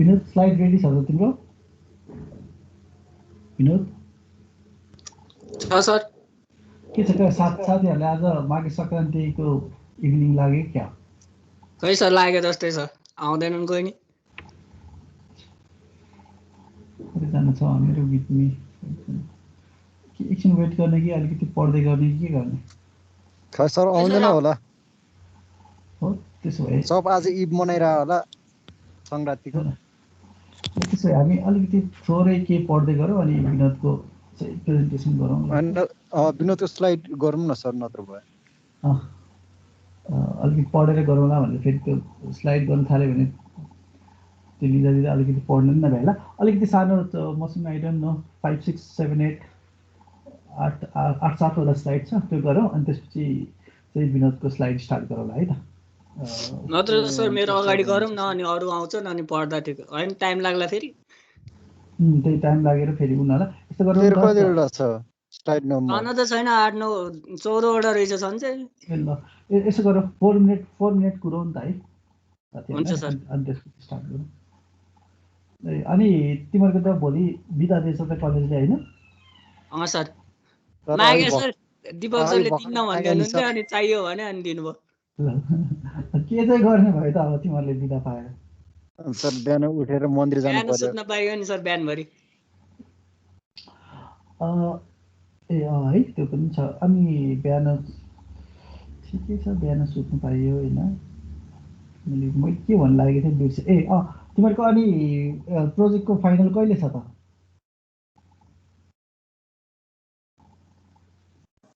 Vinod slide ready छ त तिम्रो? विनोद छ सर। के छ साथीहरूले आज माघे सङ्क्रान्तिको इभिनिङ लाग्यो क्या? खै सर लाग्यो जस्तै छ, आउँदैनन् कोही नि। कतिजना छ मेरो बिचमी? एकछिन वेट गर्ने कि अलिकति पढ्दै गर्ने कि के गर्ने? खै सर आउँदैन होला। हो त्यसो भए सब आज इभ मनाइरह होला सङ्क्रान्तिको। त्यसो भए हामी अलिकति थोरै के पढ्दै गरौँ अनि विनोदको चाहिँ प्रेजेन्टेसन गरौँ। विनोदको स्लाइड गरौँ न सर, नत्र भयो अलिकति पढेर गरौँला भनेर फेरि त्यो स्लाइड गर्न थाल्यो भने त्यो लिँदा लिँदा अलिकति पढ्नु पनि नभ्याला। अलिकति सानो मसँग आई डोन्ट नो 5, 6, 7, 8 8 7वटा स्लाइड छ, त्यो गरौँ अनि त्यसपछि चाहिँ विनोदको स्लाइड स्टार्ट गरौँला है त। नत्र सर मेरो अगाडि गरौँ न, अनि अरू आउँछन् अनि पढ्दा ठिक होइन, टाइम लाग्ला फेरि। त्यही टाइम लागेर फेरि उनीहरूलाई यस्तो गरौँ फेरि कतिवटा छ स्लाइड नम्बर? छन त छैन, 8 9 14वटा रहेछ छन् चाहिँ। ल यसो गरौँ 4 मिनट कुरौँ नि त है हुन्छ सर। अनि त्यसपछि स्टार्ट गरौँ। अनि तिमीहरूको त भोलि बिदा दिएछ त कलेजले होइन? सर मागे सर, दिपक सरले दिन भन्दै हुनुहुन्थ्यो अनि चाहियो भने अनि दिनुभयो। के चाहिँ गर्ने भयो त अब तिमीहरूले बिदा पाएर? सर बिहान उठेर मन्दिर जानु पर्यो। सुत्न पाइयो नि सर बिहानभरि। है त्यो पनि छ। अनि बिहान ठिकै छ, बिहान सुत्नु पाइयो होइन। मैले के भन्नु लागेको थिएँ बिर्सेँ। तिमीहरूको अनि प्रोजेक्टको फाइनल कहिले छ त?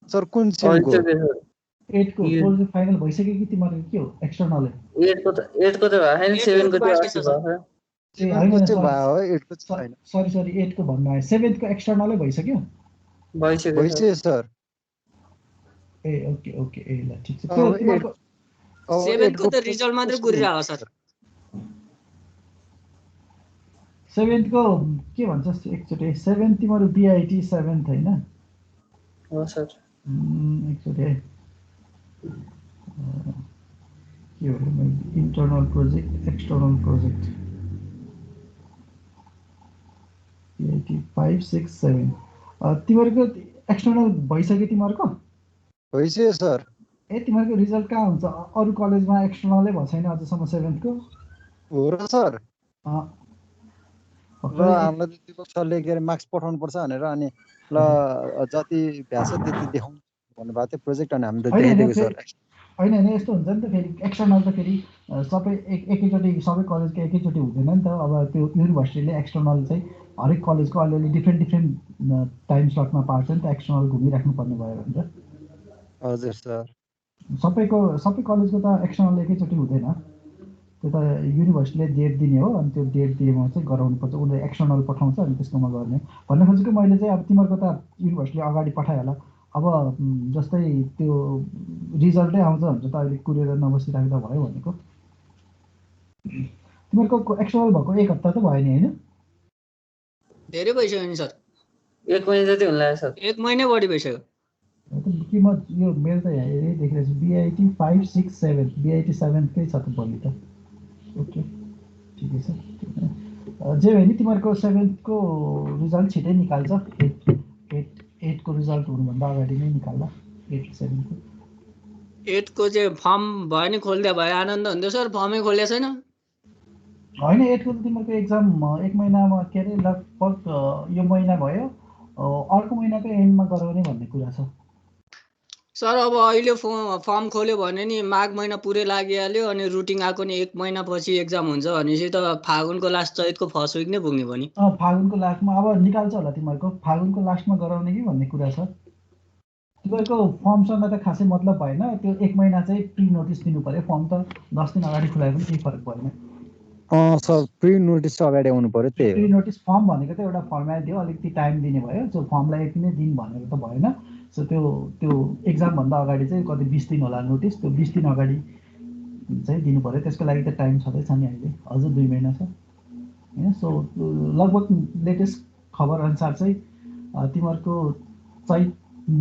सर कुन सेमको? 8 को प्रोजेक्ट फाइनल भइसक्यो कि तिमीहरूको के हो एक्सटर्नल? 8 को त होइन, 7 को बाँकी छ सर। सरी 8 को भन्नु आयो। 7 को एक्सटर्नलै भइसक्यो? भइसक्यो सर। ओके ल ठिक छ। त्यो तिमीहरूको 7 को त रिजल्ट मात्रै गुरिरहेको सर। 7 को के भन्छ एकचोटि? 7 तिमीहरू BIT 7th होइन? हो सर। एकचोटि के हो internal project external project BIT 5, 6, 7 तिमीहरूको एक्सटर्नल भइसक्यो तिमीहरूको? भइसक्यो सर। तिमीहरूको रिजल्ट कहाँ हुन्छ? अरू कलेजमा एक्सटर्नलै भएको छैन अझसम्म 7th को? हो र सर। र हामीलाई दिपक सरले के अरे मार्क्स पठाउनु पर्छ भनेर अनि ल जति भ्याछ त्यति देखाउँ भन्नुभएको थियो प्रोजेक्ट, अनि हामीले देखाइदिएको सर। होइन यस्तो हुन्छ नि त फेरि एक्सटर्नल त फेरि सबै एकैचोटि सबै कलेजको एकैचोटि हुँदैन नि त। अब त्यो युनिभर्सिटीले एक्सटर्नल चाहिँ हरेक कलेजको अलिअलि डिफ्रेन्ट टाइम स्लटमा पार्छ नि त एक्सटर्नल घुमिराख्नु पर्ने भयो भने त। हजुर सर। सबै कलेजको त एक्सटर्नल एकैचोटि हुँदैन, त्यो त युनिभर्सिटीले डेट दिने हो। अनि त्यो डेट दिएमा चाहिँ गराउनुपर्छ, उसले एक्सटर्नल पठाउँछ अनि त्यसकोमा गर्ने। भन्न खोजेको मैले चाहिँ अब तिमीहरूको त युनिभर्सिटीले अगाडि पठाइहाल्ला। अब जस्तै त्यो रिजल्टै आउँछ भने त अहिले कुरेर नबसिराख्दा भयो भनेको। तिमीहरूको एक्सटर्नल भएको 1 हप्ता त भयो नि होइन? धेरै भइसक्यो नि सर। 1 महिना जति हुन लाग्यो सर। 1 महिना बढी भइसक्यो। कि म यो मेरो त यही देखिरहेको छु BIT 5, 6, 7 BIT 7 कै छ त भोलि त। ओके ठिकै छ। जे भयो नि तिमीहरूको 7th को रिजल्ट छिटै निकाल्छ। 8 को रिजल्ट हुनुभन्दा अगाडि नै निकाल्ला। 8 7 को 8 को चाहिँ फर्म भयो नि खोल्दा भयो आनन्द हुन्थ्यो सर, फर्मै खोलेको छैन। होइन 8 को त तिमीहरूको एक्जाम 1 महिनामा के अरे लगभग यो महिना भयो अर्को महिनाको एन्डमा गराउने भन्ने कुरा छ सर। अब अहिले फर्म खोल्यो भने नि माघ महिना पुरै लागिहाल्यो अनि रुटिन आएको नि 1 महिनापछि एक्जाम हुन्छ भनेपछि त फागुनको लास्ट चैतको फर्स्ट विक नै पुग्ने भयो नि। फागुनको लास्टमा अब निकाल्छ होला तिमीहरूको। फागुनको लास्टमा गराउने कि भन्ने कुरा छ। तिमीहरूको फर्मसँग त खासै मतलब भएन। त्यो 1 महिना चाहिँ प्री नोटिस दिनु पर्यो। फर्म त 10 दिन अगाडि खुलाए पनि केही फरक भएन। सर प्री नोटिस अगाडि आउनु पर्यो। त्यही प्री नोटिस फर्म भनेको त एउटा फर्मेलिटी हो, अलिकति टाइम दिने भयो। त्यो फर्मलाई यति नै दिन भनेको त भएन। सो त्यो एक्जामभन्दा अगाडि चाहिँ कति 20 दिन होला नोटिस। त्यो 20 दिन अगाडि चाहिँ दिनु पर्यो। त्यसको लागि त टाइम छँदैछ नि, अहिले अझ 2 महिना छ होइन। सो लगभग लेटेस्ट खबर अनुसार चाहिँ तिमीहरूको चैत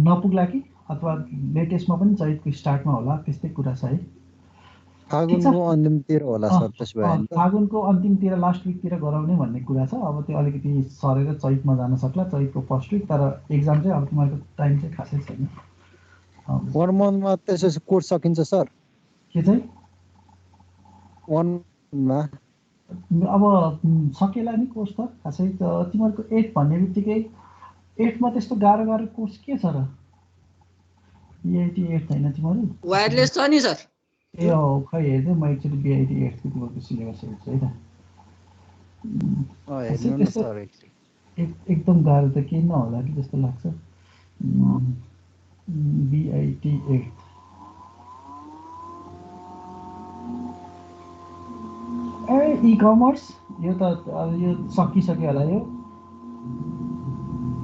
नपुग्ला कि अथवा लेटेस्टमा पनि चैतको स्टार्टमा होला, त्यस्तै कुरा छ है। फागुनको अन्तिमतिर होला सर, त्यसो भए नि त। फागुनको अन्तिमतिर लास्ट विकतिर गराउने भन्ने कुरा छ। अब त्यो अलिकति सरेर चैतमा जान सक्ला, चैतको फर्स्ट विक। तर एक्जाम चाहिँ अब तिमीहरूको टाइम चाहिँ खासै छैन। 1 मन्थमा त्यसो कोर्स सकिन्छ सर? के चाहिँ 1 मा अब सकेला नि कोर्स त खासै। तिमीहरूको 8 भन्ने बित्तिकै 8मा त्यस्तो गाह्रो कोर्स के छ र? BIT 8 छैन तिमीहरू? वायरलेस छ नि सर। ए हो, खै हेर्दै म एकचोटि BIT 8 को तिमीहरूको सिलेबस हेर्छु है त। हेर्नु न सर एकदम गाह्रो त केही नहोला कि जस्तो लाग्छ। BIT 8 ई-कमर्स यो त अब यो सकिसक्यो होला। यो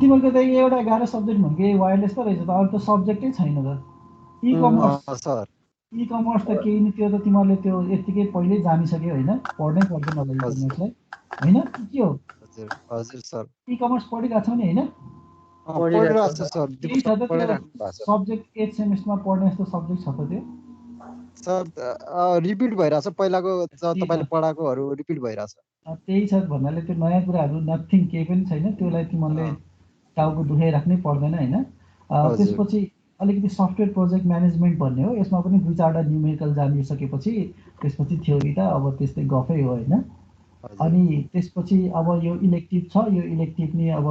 तिमीहरूको त एउटा गाह्रो सब्जेक्ट भनेको वायरलेस त रहेछ त, अरू त सब्जेक्टै छैन त। ई-कमर्स त केही नि, त्यो त तिमीहरूले त्यो यत्तिकै पहिल्यै जानिसक्यो होइन, पढ्नै पर्दैन होला ई-कमर्सलाई होइन? के हो हजुर सर, ई-कमर्स पढिरहेको छौ नि होइन? पढिरहेको छ सर। त्यही छ त त्यो सब्जेक्ट 8 सेमेस्टरमा पढ्ने जस्तो सब्जेक्ट छ त त्यो सर। रिपिट भइरहेछ, पहिलाको तपाईँले पढाएकोहरू रिपिट भइरहेछ। त्यही छ भन्नाले त्यो नयाँ कुराहरू नथिङ केही पनि छैन। त्यसलाई तिमीहरूले टाउको दुखाइराख्नै पर्दैन होइन। त्यसपछि अलिकति सफ्टवेयर प्रोजेक्ट म्यानेजमेन्ट भन्ने हो। यसमा पनि 2-4वटा न्युमेरिकल जानिसकेपछि त्यसपछि थ्योरी त अब त्यस्तै गफै हो होइन। अनि त्यसपछि अब यो इलेक्टिभ छ। यो इलेक्टिभ नि अब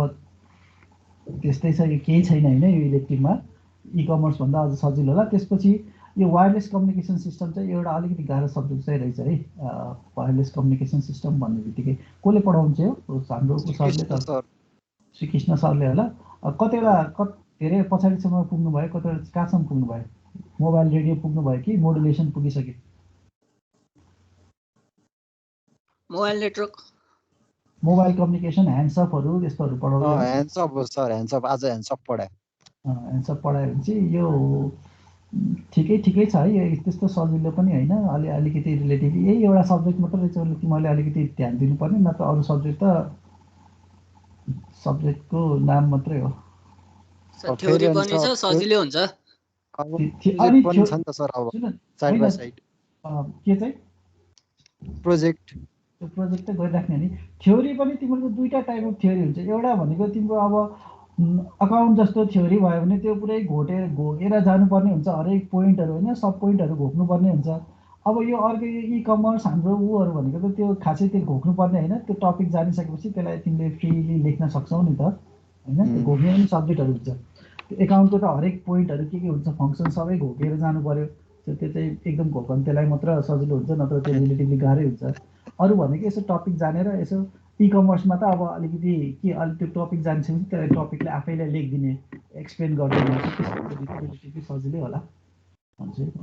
त्यस्तै छ, यो केही छैन होइन। यो इलेक्टिभमा ई-कमर्स भन्दा अझ सजिलो होला। त्यसपछि यो वायरलेस कम्युनिकेसन सिस्टम चाहिँ एउटा अलिकति गाह्रो सब्जेक्ट चाहिँ रहेछ है। वायरलेस कम्युनिकेसन सिस्टम भन्ने बित्तिकै कसले पढाउँछ हो? हाम्रो सरले त, श्रीकृष्ण सरले होला। कतिवटा धेरै पछाडिसम्म पुग्नुभयो, कतिवटा कहाँसम्म पुग्नुभयो? मोबाइल रेडियो पुग्नुभयो कि मोडुलेसन पुगिसक्यो? मोबाइल नेटवर्क, मोबाइल कम्युनिकेसन, ह्यान्ड्सअपहरू त्यस्तोहरू पढाउँछ। ह्यान्ड्सअप सर, ह्यान्ड्सअप आज ह्यान्ड्सअप पढायो। ह्यान्ड्सअप पढायो भने चाहिँ यो ठिकै छ है। यो त्यस्तो सजिलो पनि होइन, अलिकति रिलेटिभली यही एउटा सब्जेक्ट मात्रै रहेछ भने तिमीहरूले अलिकति ध्यान दिनुपर्ने। नत्र अरू सब्जेक्ट त सब्जेक्टको नाम मात्रै हो। थ्योरी पनि छ, सजिलै हुन्छ। के चाहिँ प्रोजेक्ट त गरिराख्ने नि। थ्योरी पनि तिम्रो 2टा टाइप अफ थ्योरी हुन्छ। एउटा भनेको तिम्रो अब अकाउन्ट जस्तो थ्योरी भयो भने त्यो पुरै घोकेर जानुपर्ने हुन्छ, हरेक पोइन्टहरू होइन, सब पोइन्टहरू घोक्नुपर्ने हुन्छ। अब यो अर्को ई-कमर्स हाम्रो ऊहरू भनेको त त्यो खासै त्यो घोक्नुपर्ने होइन। त्यो टपिक जानिसकेपछि त्यसलाई तिमीले फ्रिली लेख्न सक्छौ नि त होइन। त्यो घोक्ने पनि सब्जेक्टहरू हुन्छ। त्यो एकाउन्टको त हरेक पोइन्टहरू के हुन्छ, फङ्सन सबै घोकेर जानु पऱ्यो। त्यो चाहिँ एकदम घोकन त्यसलाई मात्र सजिलो हुन्छ, नत्र त्यो रिलेटिभली गाह्रै हुन्छ। अरू भनेको यसो टपिक जानेर यसो ई-कमर्समा त अब अलिकति के त्यो टपिक जानिसकेपछि त्यसलाई टपिकले आफैलाई लेखिदिने, एक्सप्लेन गरिदिने, रिलेटिभली सजिलै होला भन्छु है म।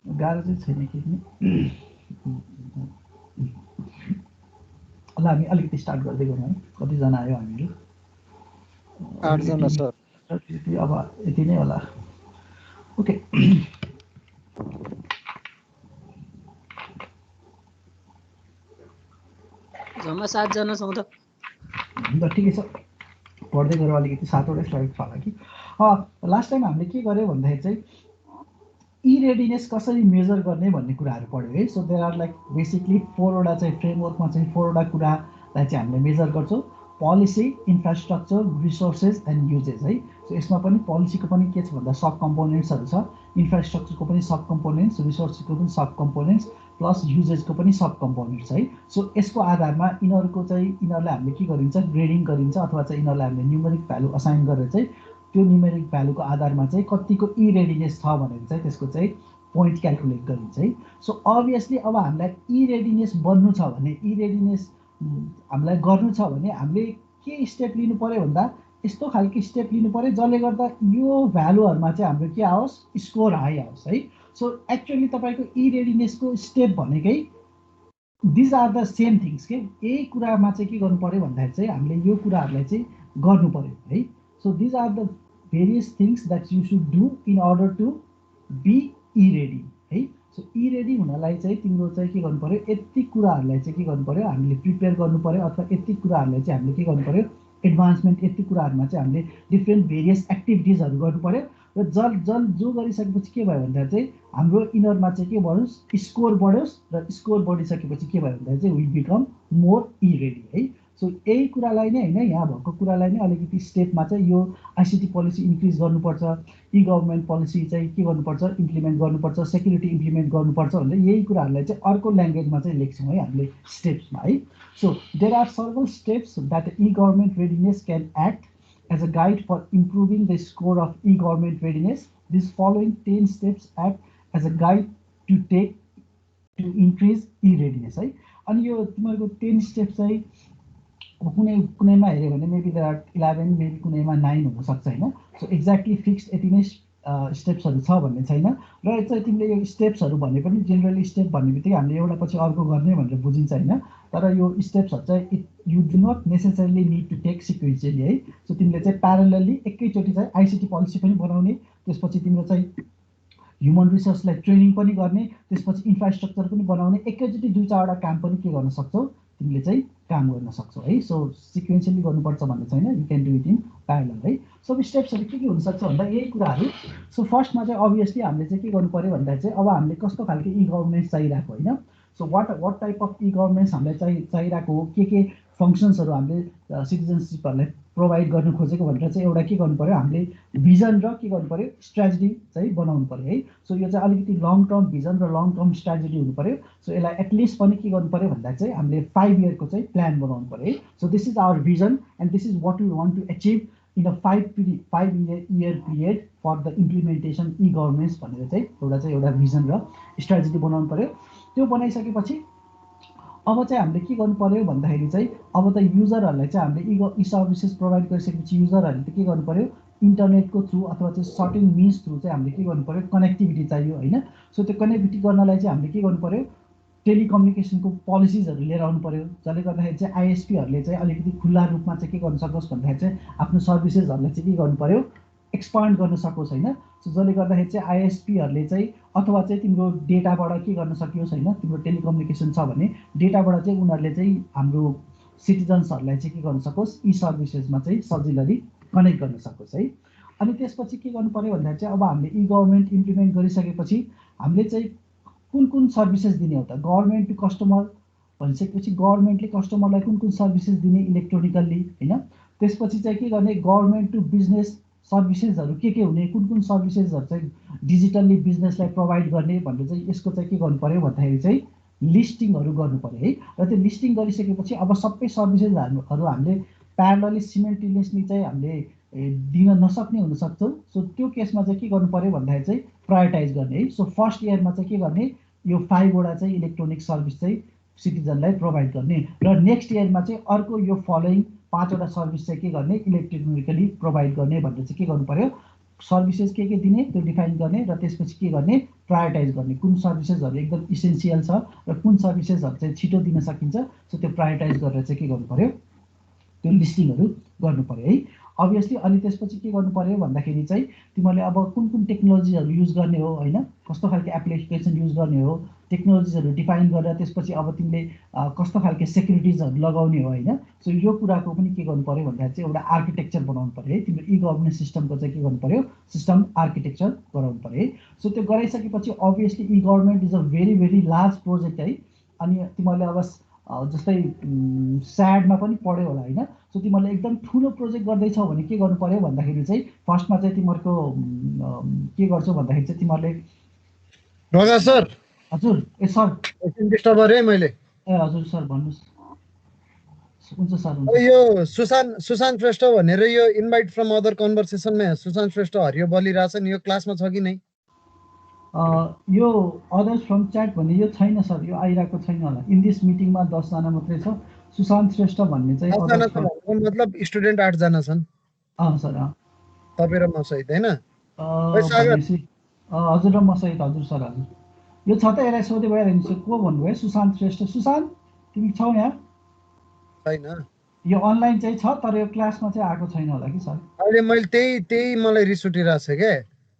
गाह्रो चाहिँ छैन केही पनि। ल हामी अलिकति स्टार्ट गर्दै गरौँ है। कतिजना आयो हामीहरू? 8 जना सर। अब यति नै होला। ओके, जम्मा 7 जना छौँ त। ठिकै छ, पढ्दै गएर अलिकति 7वटै स्लाइड छ होला कि। लास्ट टाइम हामीले के गर्यो भन्दाखेरि चाहिँ ई रेडिनेस कसरी मेजर गर्ने भन्ने कुराहरू पढ्यो है। So there are like basically 4वटा चाहिँ फ्रेमवर्कमा चाहिँ 4वटा कुरालाई चाहिँ हामीले मेजर गर्छौँ। Policy, infrastructure, resources and uses है। सो यसमा पनि पोलिसीको पनि के छ भन्दा सब कम्पोनेन्ट्सहरू छ, इन्फ्रास्ट्रक्चरको पनि सब कम्पोनेन्ट्स, रिसोर्सको पनि सब कम्पोनेन्ट्स, प्लस युजेसको पनि सब कम्पोनेन्ट्स है। सो यसको आधारमा यिनीहरूलाई हामीले के गरिन्छ, ग्रेडिङ गरिन्छ, अथवा चाहिँ यिनीहरूलाई हामीले न्युमेरिक भ्यालु असाइन गरेर चाहिँ त्यो न्युमेरिक भ्यालुको आधारमा चाहिँ कतिको ई रेडिनेस छ भनेर चाहिँ त्यसको चाहिँ पोइन्ट क्यालकुलेट गरिन्छ है। सो अभियसली अब हामीलाई ई रेडिनेस बन्नु छ भने, ई रेडिनेस हामीलाई गर्नु छ भने हामीले के स्टेप लिनु पऱ्यो भन्दा यस्तो खालको स्टेप लिनु पऱ्यो जसले गर्दा यो भ्यालुहरूमा चाहिँ हाम्रो के आओस्, स्कोर हाई आओस् है। सो एक्चुअली तपाईँको ई रेडिनेसको स्टेप भनेकै these are the same things के। यही कुरामा चाहिँ के गर्नु पऱ्यो भन्दाखेरि चाहिँ हामीले यो कुराहरूलाई चाहिँ गर्नु पऱ्यो है। So these are the various things that you should do in order to be e ready है। सो ई रेडी हुनलाई चाहिँ तिम्रो चाहिँ के गर्नु पऱ्यो, यति कुराहरूलाई चाहिँ के गर्नु पऱ्यो, हामीले प्रिपेयर गर्नु पऱ्यो, अथवा यति कुराहरूलाई चाहिँ हामीले के गर्नु पऱ्यो, एडभान्समेन्ट यति कुराहरूमा चाहिँ हामीले डिफ्रेन्ट भेरियस एक्टिभिटिजहरू गर्नु पऱ्यो। र जो गरिसकेपछि के भयो भन्दा चाहिँ हाम्रो इनरमा चाहिँ के बढोस्, स्कोर बढोस्, र स्कोर बढिसकेपछि के भयो भन्दा चाहिँ वी बिकम मोर इरेडी है। सो यही कुरालाई नै होइन, यहाँ भएको कुरालाई नै अलिकति स्टेपमा चाहिँ यो आइसिटी पोलिसी इन्क्रिज गर्नुपर्छ, ई गभर्मेन्ट पोलिसी चाहिँ के गर्नुपर्छ, इम्प्लिमेन्ट गर्नुपर्छ, सेक्युरिटी इम्प्लिमेन्ट गर्नुपर्छ भनेर यही कुराहरूलाई चाहिँ अर्को ल्याङ्ग्वेजमा चाहिँ लेख्छौँ है हामीले स्टेप्समा है। So there are several steps that e government readiness can act as a guide for improving the score of e-government readiness. These following 10 steps act as a guide to take to increase e-readiness है। अनि यो तिमीहरूको 10 step चाहिँ कुनैमा हेऱ्यो भने maybe there are 11, maybe कुनैमा 9 हुनसक्छ होइन। सो एक्ज्याक्टली फिक्स्ड यति नै स्टेप्सहरू छ भन्ने छैन। र चाहिँ तिमीले यो स्टेप्सहरू भने पनि जेनरली स्टेप भन्ने बित्तिकै हामीले एउटा पछि अर्को गर्ने भनेर बुझिन्छ होइन। तर यो स्टेप्सहरू चाहिँ you do not necessarily need to take sequentially है। सो तिमीले चाहिँ प्यारलली एकैचोटि चाहिँ आइसिटी पोलिसी पनि बनाउने, त्यसपछि तिम्रो चाहिँ ह्युमन रिसोर्सलाई ट्रेनिङ पनि गर्ने, त्यसपछि इन्फ्रास्ट्रक्चर पनि बनाउने, एकैचोटि 2-4वटा काम पनि के गर्न सक्छौ तिमीले चाहिँ काम गर्न सक्छौ है। सो सिक्वेन्सियली गर्नुपर्छ भन्ने छैन, you can do it in parallel है। सो स्टेप्सहरू के हुनसक्छ भन्दा यही कुराहरू। सो फर्स्टमा चाहिँ अभियसली हामीले चाहिँ के गर्नु पऱ्यो भन्दा चाहिँ अब हामीले कस्तो खालको ई गभर्नेन्स चाहिरहेको होइन। So what type of e governance हामीलाई चाहिरहेको हो, के फङ्सन्सहरू हामीले सिटिजनसिपहरूलाई प्रोभाइड गर्नु खोजेको भनेर चाहिँ एउटा के गर्नु पऱ्यो, हामीले भिजन र के गर्नु पऱ्यो, स्ट्राटेजी चाहिँ बनाउनु पऱ्यो है। सो यो चाहिँ अलिकति लङ टर्म भिजन र लङ टर्म स्ट्राटेजी हुनु पऱ्यो। सो यसलाई एटलिस्ट पनि के गर्नु पऱ्यो भन्दा चाहिँ हामीले 5 इयरको चाहिँ प्लान बनाउनु पऱ्यो है। So this is our vision and this is what we want to achieve in a 5 year period for the implementation e governance भनेर चाहिँ एउटा भिजन र स्ट्राटेजी बनाउनु पऱ्यो। त्यो बनाइसकेपछि अब चाहिँ हामीले के गर्नु पऱ्यो भन्दाखेरि चाहिँ अब त युजरहरूलाई चाहिँ हामीले ई सर्भिसेस प्रोभाइड गरिसकेपछि युजरहरूले त के गर्नु पऱ्यो, इन्टरनेटको थ्रु अथवा चाहिँ सर्टेन मिन्स थ्रु चाहिँ हामीले के गर्नु पऱ्यो, कनेक्टिभिटी चाहियो होइन। सो त्यो कनेक्टिभिटी गर्नलाई चाहिँ हामीले के गर्नु पऱ्यो, टेलिकम्युनिकेसनको पोलिसिजहरू लिएर आउनु पऱ्यो, जसले गर्दाखेरि चाहिँ आइएसपीहरूले चाहिँ अलिकति खुल्ला रूपमा चाहिँ के गर्न सकोस् भन्दाखेरि चाहिँ आफ्नो सर्भिसेसहरूलाई चाहिँ के गर्नु पऱ्यो, एक्सपान्ड गर्न सकोस् होइन। सो जसले गर्दाखेरि चाहिँ आइएसपीहरूले चाहिँ अथवा चाहिँ तिम्रो डेटाबाट के गर्न सकियोस् होइन, तिम्रो टेलिकम्युनिकेसन छ भने डेटाबाट चाहिँ उनीहरूले चाहिँ हाम्रो सिटिजन्सहरूलाई चाहिँ के गर्न सकोस्, ई सर्भिसेसमा चाहिँ सजिलरी कनेक्ट गर्न सकोस् है। अनि त्यसपछि के गर्नु पऱ्यो भन्दाखेरि चाहिँ अब हामीले ई गभर्मेन्ट इम्प्लिमेन्ट गरिसकेपछि हामीले चाहिँ कुन सर्भिसेस दिने हो त, गभर्मेन्ट टु कस्टमर भनिसकेपछि गभर्मेन्टले कस्टमरलाई कुन सर्भिसेस दिने इलेक्ट्रोनिकल्ली होइन। त्यसपछि चाहिँ के गर्ने, गभर्मेन्ट टु बिजनेस सर्भिसेसहरू के हुने, कुन सर्भिसेसहरू चाहिँ डिजिटल्ली बिजनेसलाई प्रोभाइड गर्ने भनेर चाहिँ यसको चाहिँ के गर्नु पऱ्यो भन्दाखेरि चाहिँ लिस्टिङहरू गर्नु पऱ्यो है। र त्यो लिस्टिङ गरिसकेपछि अब सबै सर्भिसेसहरू हामीले प्यारलली सिमेन्टेनियसली चाहिँ हामीले दिन नसक्ने हुनसक्छौँ। सो त्यो केसमा चाहिँ के गर्नु पऱ्यो भन्दाखेरि चाहिँ प्रायोरिटाइज गर्ने है। सो फर्स्ट इयरमा चाहिँ के गर्ने, यो 5वटा चाहिँ इलेक्ट्रोनिक सर्भिस चाहिँ सिटिजनलाई प्रोभाइड गर्ने, र नेक्स्ट इयरमा चाहिँ अर्को यो फलोइङ 5वटा सर्भिस चाहिँ के गर्ने, इलेक्ट्रोनिकली प्रोभाइड गर्ने भनेर चाहिँ के गर्नु पऱ्यो, सर्भिसेस के दिने त्यो डिफाइन गर्ने, र त्यसपछि के गर्ने, प्रायोरिटाइज गर्ने, कुन सर्भिसेसहरू एकदम इसेन्सियल छ र कुन सर्भिसेसहरू चाहिँ छिटो दिन सकिन्छ। सो त्यो प्रायोरिटाइज गरेर चाहिँ के गर्नु पऱ्यो, त्यो लिस्टिङहरू गर्नु पऱ्यो है अभियसली। अनि त्यसपछि के गर्नु पऱ्यो भन्दाखेरि चाहिँ तिमीहरूले अब कुन टेक्नोलोजीहरू युज गर्ने हो होइन, कस्तो खालको एप्लिकेसन युज गर्ने हो, टेक्नोलोजिजहरू डिफाइन गरेर त्यसपछि अब तिमीले कस्तो खालको सेक्युरिटिजहरू लगाउने हो होइन। सो यो कुराको पनि के गर्नु पऱ्यो भन्दाखेरि चाहिँ एउटा आर्किटेक्चर बनाउनु पऱ्यो है। तिम्रो ई गभर्नेन्स सिस्टमको चाहिँ के गर्नु पऱ्यो, सिस्टम आर्किटेक्चर गराउनु पऱ्यो है। सो त्यो गराइसकेपछि obviously e government is a very large project है। अनि तिमीहरूले अब जस्तै स्याडमा पनि पढ्यो होला होइन। सो तिमीहरूले एकदम ठुलो प्रोजेक्ट गर्दैछौ भने के गर्नु पऱ्यो भन्दाखेरि चाहिँ फर्स्टमा चाहिँ तिमीहरूको के गर्छौ भन्दाखेरि चाहिँ तिमीहरूले रगा सर, हजुर ए सर डिस्टर्ब गरेँ मैले। ए हजुर सर भन्नुहोस्। हुन्छ सर हुन्छ। यो सुशान्त श्रेष्ठ भनेर यो इन्भाइट फ्रम अदर कन्भर्सेसनमा सुशान्त श्रेष्ठ हरियो बोलिरहेछ नि, यो क्लासमा छ कि नै? यो अदर्स फ्रम च्याट भन्ने यो छैन सर, यो आइरहेको छैन होला। इन दिस मिटिङमा 10 जना मात्रै छ। सुशान्त श्रेष्ठ भन्ने चाहिँ मतलब स्टुडेन्ट 8 जना छन्। सर तपाईँ र म सहित होइन? हजुर र म सहित हजुर सर हजुर। यो छ त, यसलाई सोधे भइहाल्यो। को भन्नुभयो? सुशान्त श्रेष्ठ। सुशान्त तिमी छौ यहाँ? छैन, यो अनलाइन चाहिँ छ तर यो क्लासमा चाहिँ आएको छैन होला कि सर। अहिले मैले त्यही मलाई रिस उठिरहेको छ क्या।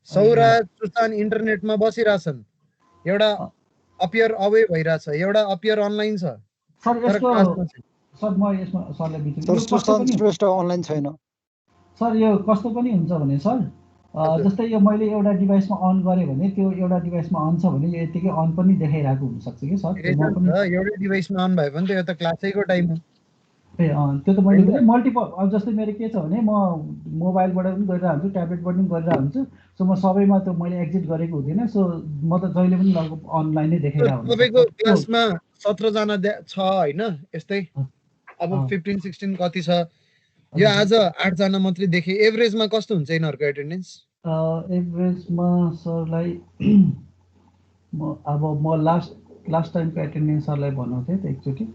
सौरा सुशान्त इन्टरनेटमा बसिरहेछन्, एउटा अपियर अवे भइरहेछ, एउटा अपियर अनलाइन छ। सर यसको सर म यसमा सरलाई बिचमा सुशान्त श्रेष्ठ अनलाइन छैन सर। यो कस्तो पनि हुन्छ भने सर हजुर। जस्तै यो मैले एउटा डिभाइसमा अन गरेँ भने त्यो एउटा डिभाइसमा अन छ भने यो यतिकै अन पनि देखाइरहेको हुनसक्छ कि सर त्यो म पनि एउटै डिभाइसमा अन भयो भने त यो त क्लासैको टाइम हो त्यो त मैले होइन? बुझेँ मल्टिपल अब जस्तै मेरो के छ भने म मोबाइलबाट पनि गरिरहेको हुन्छु ट्याब्लेटबाट पनि गरिरहेको हुन्छु सो म सबैमा त मैले एक्जिट गरेको हुँदैन सो म त जहिले पनि लगभग अनलाइनै देखाइरहेको तपाईँको हुनसक्छ त्यो क्लासमा 17 जना छ होइन यस्तै अब अँ, 15-16 कति छ यो हजुर आज 8 जना मात्रै देखेँ एभरेजमा कस्तो हुन्छ यिनीहरूको एटेन्डेन्स एभरेजमा सरलाई म लास्ट टाइमको एटेन्डेन्स सरलाई बनाउँथेँ त एकचोटि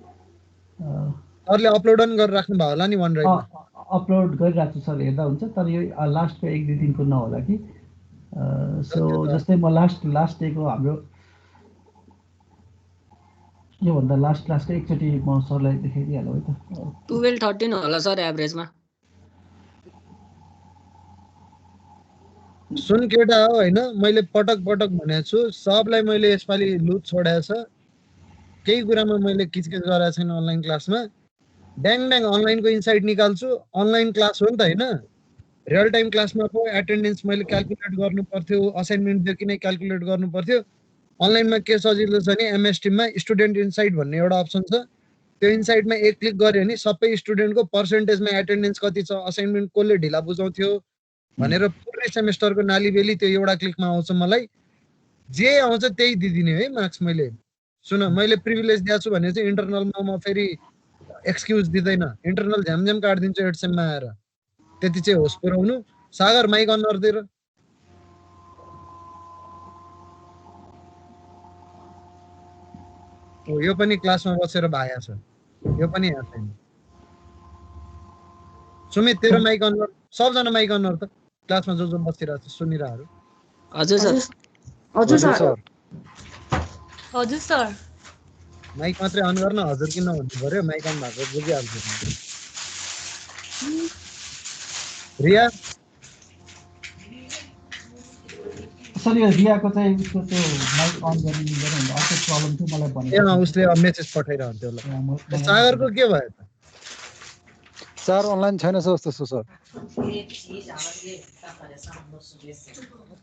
सरले अपलोड पनि गरेर राख्नु भयो होला नि वान ड्राइभमा अपलोड गरिरहेको छु सर हेर्दा हुन्छ तर यो लास्टको 1-2 दिनको नहोला कि सो जस्तै म लास्ट डेको हाम्रो योभन्दा लास्ट क्लासको एकचोटि म सरलाई देखाइदिइहालौँ है त 12-13 होला सर एभरेजमा। सुन केटा हो होइन मैले पटक पटक भनेको छु सबलाई मैले यसपालि लुट छोडाएको छ केही कुरामा मैले किचकिच गराएको छैन अनलाइन क्लासमा ड्याङ ड्याङ अनलाइनको इन्साइट निकाल्छु अनलाइन क्लास हो नि त होइन रियल टाइम क्लासमा पो एटेन्डेन्स मैले क्यालकुलेट गर्नु पर्थ्यो असाइनमेन्टदेखि नै क्यालकुलेट गर्नु पर्थ्यो अनलाइनमा के सजिलो छ नि एमएस टिममा स्टुडेन्ट इन्साइट भन्ने एउटा अप्सन छ त्यो इन्साइटमा एक क्लिक गऱ्यो भने सबै स्टुडेन्टको पर्सेन्टेजमा एटेन्डेन्स कति छ असाइनमेन्ट कसले ढिला बुझाउँथ्यो भनेर पुरै सेमेस्टरको नालीबेली त्यो एउटा क्लिकमा आउँछ मलाई जे आउँछ त्यही दिदिने है मार्क्स मैले सुन मैले प्रिभिलेज दिएको छु भने चाहिँ इन्टरनलमा म फेरि एक्सक्युज दिँदैन इन्टरनल झ्यामझ्याम काटिदिन्छु 8 सेममा आएर त्यति चाहिँ होस् पुऱ्याउनु सागर माइक अन गरिदिएर यो पनि क्लासमा बसेर भाया छ यो पनि यहाँ छैन सुमित तेरो माइक अन गर सबजना माइक अन गर त क्लासमा जो बसिरहेको छ सुनिरहेको हजुर सर। हजुर सर हजुर सर माइक मात्रै अन गर्न हजुर किन भन्नु पर्यो माइक अन भएको बुझिहाल्छु रिया सर यो रियाको चाहिँ उसको त्यो माइक अन गर्नु मिल्दैन भने अर्को प्रब्लम थियो मलाई भनेको उसले मेसेज पठाइरहन्थ्यो होला सागरको के भयो त सर अनलाइन छैन जस्तो छ सर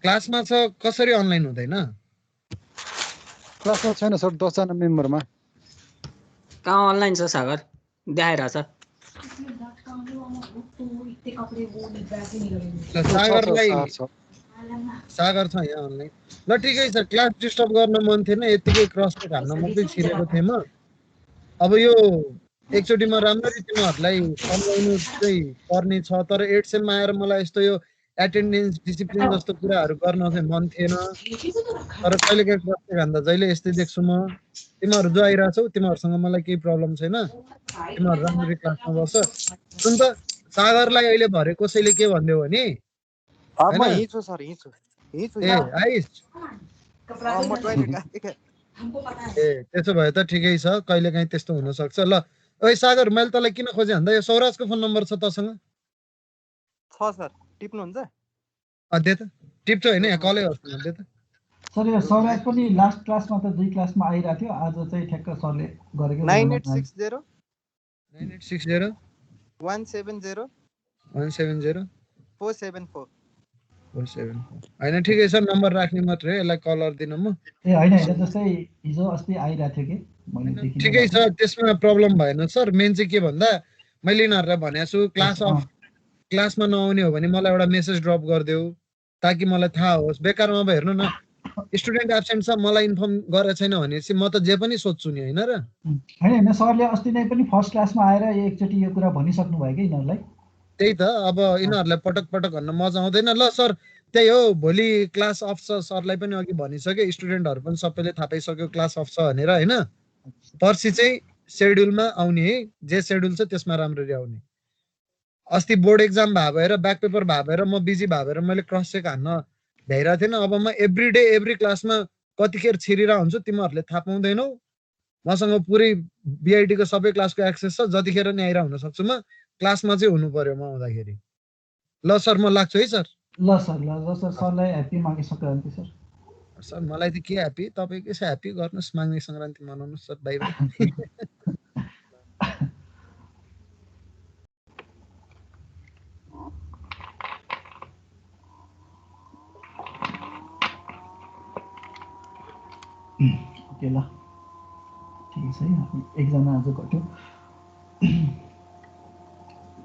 क्लासमा छ कसरी अनलाइन हुँदैन क्लासमा छैन सर 10 जना मेम्बरमा कहाँ अनलाइन छ सागर देखाइरहेछ सागर छ यहाँ अनलाइन ल ठिकै छ क्लास डिस्टर्ब गर्न मन थिएन यतिकै क्रस चेक हान्न मात्रै छिरेको थिएँ म अब यो एकचोटि म राम्ररी तिमीहरूलाई सम्झाउनु चाहिँ पर्ने छ तर 8 सेममा आएर मलाई यस्तो यो एटेन्डेन्स डिसिप्लिन जस्तो कुराहरू गर्न चाहिँ मन थिएन तर कहिले काहीँ क्रस चेक हान्दा जहिले यस्तै देख्छु म तिमीहरू जो आइरहेछौ तिमीहरूसँग मलाई केही प्रब्लम छैन तिमीहरू राम्ररी क्लासमा बस सुन त सागरलाई अहिले भरे कसैले के भन्दियो भने म हिँड्छु सर हिँड्छु ए आइस ए त्यसो भए त ठिकै छ कहिले काहीँ त्यस्तो हुन सक्छ ल ओइ सागर मैले तँलाई किन खोजे भन्दा यो सौराजको फोन नम्बर छ तसँग छ सर टिप्नुहुन्छ दे त टिप्छ होइन यहाँ कलै गर्छु दे त सर यो सौराज पनि लास्ट क्लासमा त 2 क्लासमा आइरहेको थियो आज चाहिँ ठ्याक्क सरले गरेको 9860 9860 170 170 474 होइन ठिकै छ नम्बर राख्ने मात्रै हो यसलाई कलर दिन म ए होइन जस्तै हिजो अस्ति आइरहेको थियो कि मैले देखिन ठिकै छ त्यसमा प्रब्लम भएन सर मेन चाहिँ के भन्दा मैले यिनीहरूलाई भनेको छु क्लासमा नआउने हो भने मलाई एउटा मेसेज ड्रप गरिदेऊ ताकि मलाई थाहा होस् बेकारमा अब हेर्नु न स्टुडेन्ट एब्सेन्ट छ मलाई इन्फर्म गरेको छैन भनेपछि म त जे पनि सोध्छु नि होइन र होइन सरले अस्ति नै पनि फर्स्ट क्लासमा आएर एकचोटि यो कुरा भनिसक्नु भयो कि यिनीहरूलाई त्यही त अब यिनीहरूलाई पटक पटक भन्न मजा आउँदैन ल सर त्यही हो भोलि क्लास अफ छ सरलाई पनि अघि भनिसक्यो स्टुडेन्टहरू पनि सबैले थाहा पाइसक्यो क्लास अफ छ भनेर होइन पर्सि चाहिँ सेड्युलमा आउने है जे सेड्युल छ त्यसमा राम्ररी आउने अस्ति बोर्ड एक्जाम भएर ब्याक पेपर भएर म बिजी भएर मैले क्रस चेक हान्न भ्याइरहेको थिएन अब म एभ्री डे एभ्री क्लासमा कतिखेर छिरिरहेको हुन्छु तिमीहरूले थाहा पाउँदैनौ मसँग पुरै बिआइटीको सबै क्लासको एक्सेस छ जतिखेर नि आइरह हुन सक्छु म क्लासमा चाहिँ हुनु पर्यो म आउँदाखेरि ल सर म लाग्छु है सर ल सर सरलाई happy Maghe Sankranti sir sir मलाई त के ह्याप्पी तपाईँकै छ ह्याप्पी गर्नुहोस् Maghe Sankranti मनाउनुहोस् sir by by गर्नुहोस् है हामी एकजना आज गर्थ्यौँ